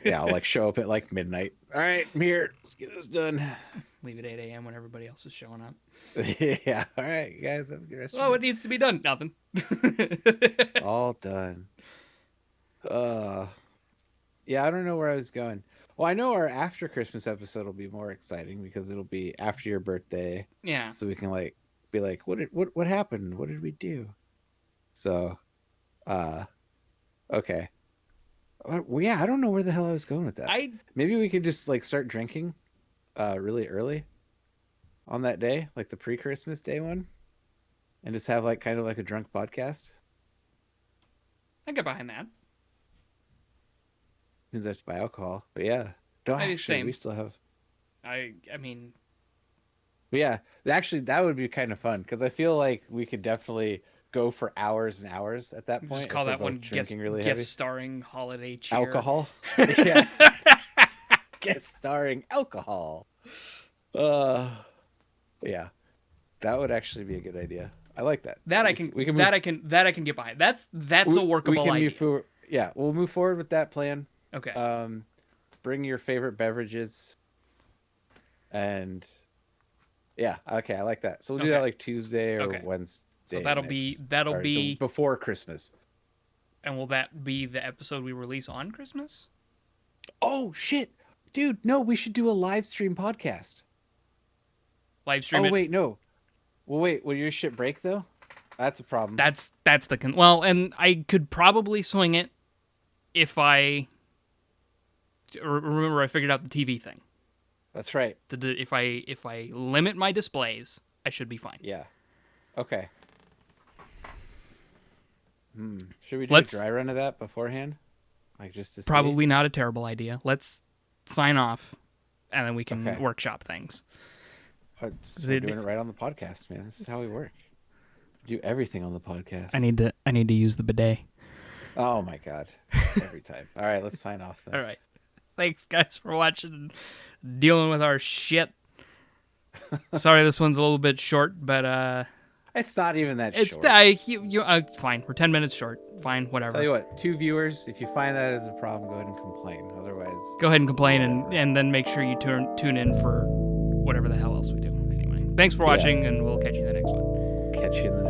Yeah, I'll like show up at like midnight. All right, I'm here. Let's get this done. Leave at 8 a.m. when everybody else is showing up. Yeah. All right, guys. Have a good rest of Oh, your it day. needs to be done. Nothing. It's all done. Uh, yeah. I don't know where I was going. Well, I know our after Christmas episode will be more exciting because it'll be after your birthday, Yeah. so we can like be like, what happened? What did we do? So, uh, okay. Well, yeah, I don't know where the hell I was going with that. I Maybe we could just like start drinking, really early on that day, like the pre-Christmas day one, and just have like kind of like a drunk podcast. get behind that. Means I have to buy alcohol, but yeah, no, I do the actually, we same. still have. I mean, But yeah, actually, that would be kind of fun because I feel like we could definitely go for hours and hours at that just point if call we're that both one drinking really guest heavy. starring holiday cheer. Alcohol, yeah, guest starring alcohol. Uh, yeah, that would actually be a good idea. I like that. That I We can we can that move I can that I can get behind. That's a we workable can move idea. forward. Yeah, we'll move forward with that plan. Okay. Um, bring your favorite beverages, and yeah, okay, I like that. So we'll do that Okay. like Tuesday or Okay. So Wednesday that'll be next, that'll or the be before Christmas. and will that be the episode we release on Christmas? Oh shit, dude! No, we should do a live stream podcast. Live stream Oh it. wait, no. Well, wait. Will your shit break though? That's a problem. That's the well, and I could probably swing it if I remember I figured out the TV thing. That's right. If I limit my displays, I should be fine. Yeah. Okay. Should we do a Let's dry run of that beforehand? Like just to see? probably not a terrible idea. Let's sign off, and then we can Okay. workshop things. We're doing it right on the podcast, man. This is how we work. Do everything on the podcast. I need to use the bidet. Oh my god. Every time. All right, let's sign off then. All right. Thanks, guys, for watching and dealing with our shit. Sorry, this one's a little bit short, but It's not even that it's short. fine. We're 10 minutes short. Fine, whatever. Tell you what, 2 viewers. If you find that as a problem, go ahead and complain. Otherwise, Go ahead and complain, whatever. and then make sure you tune in for whatever the hell else we do. Anyway, thanks for watching, and we'll catch you in the next one. Catch you in the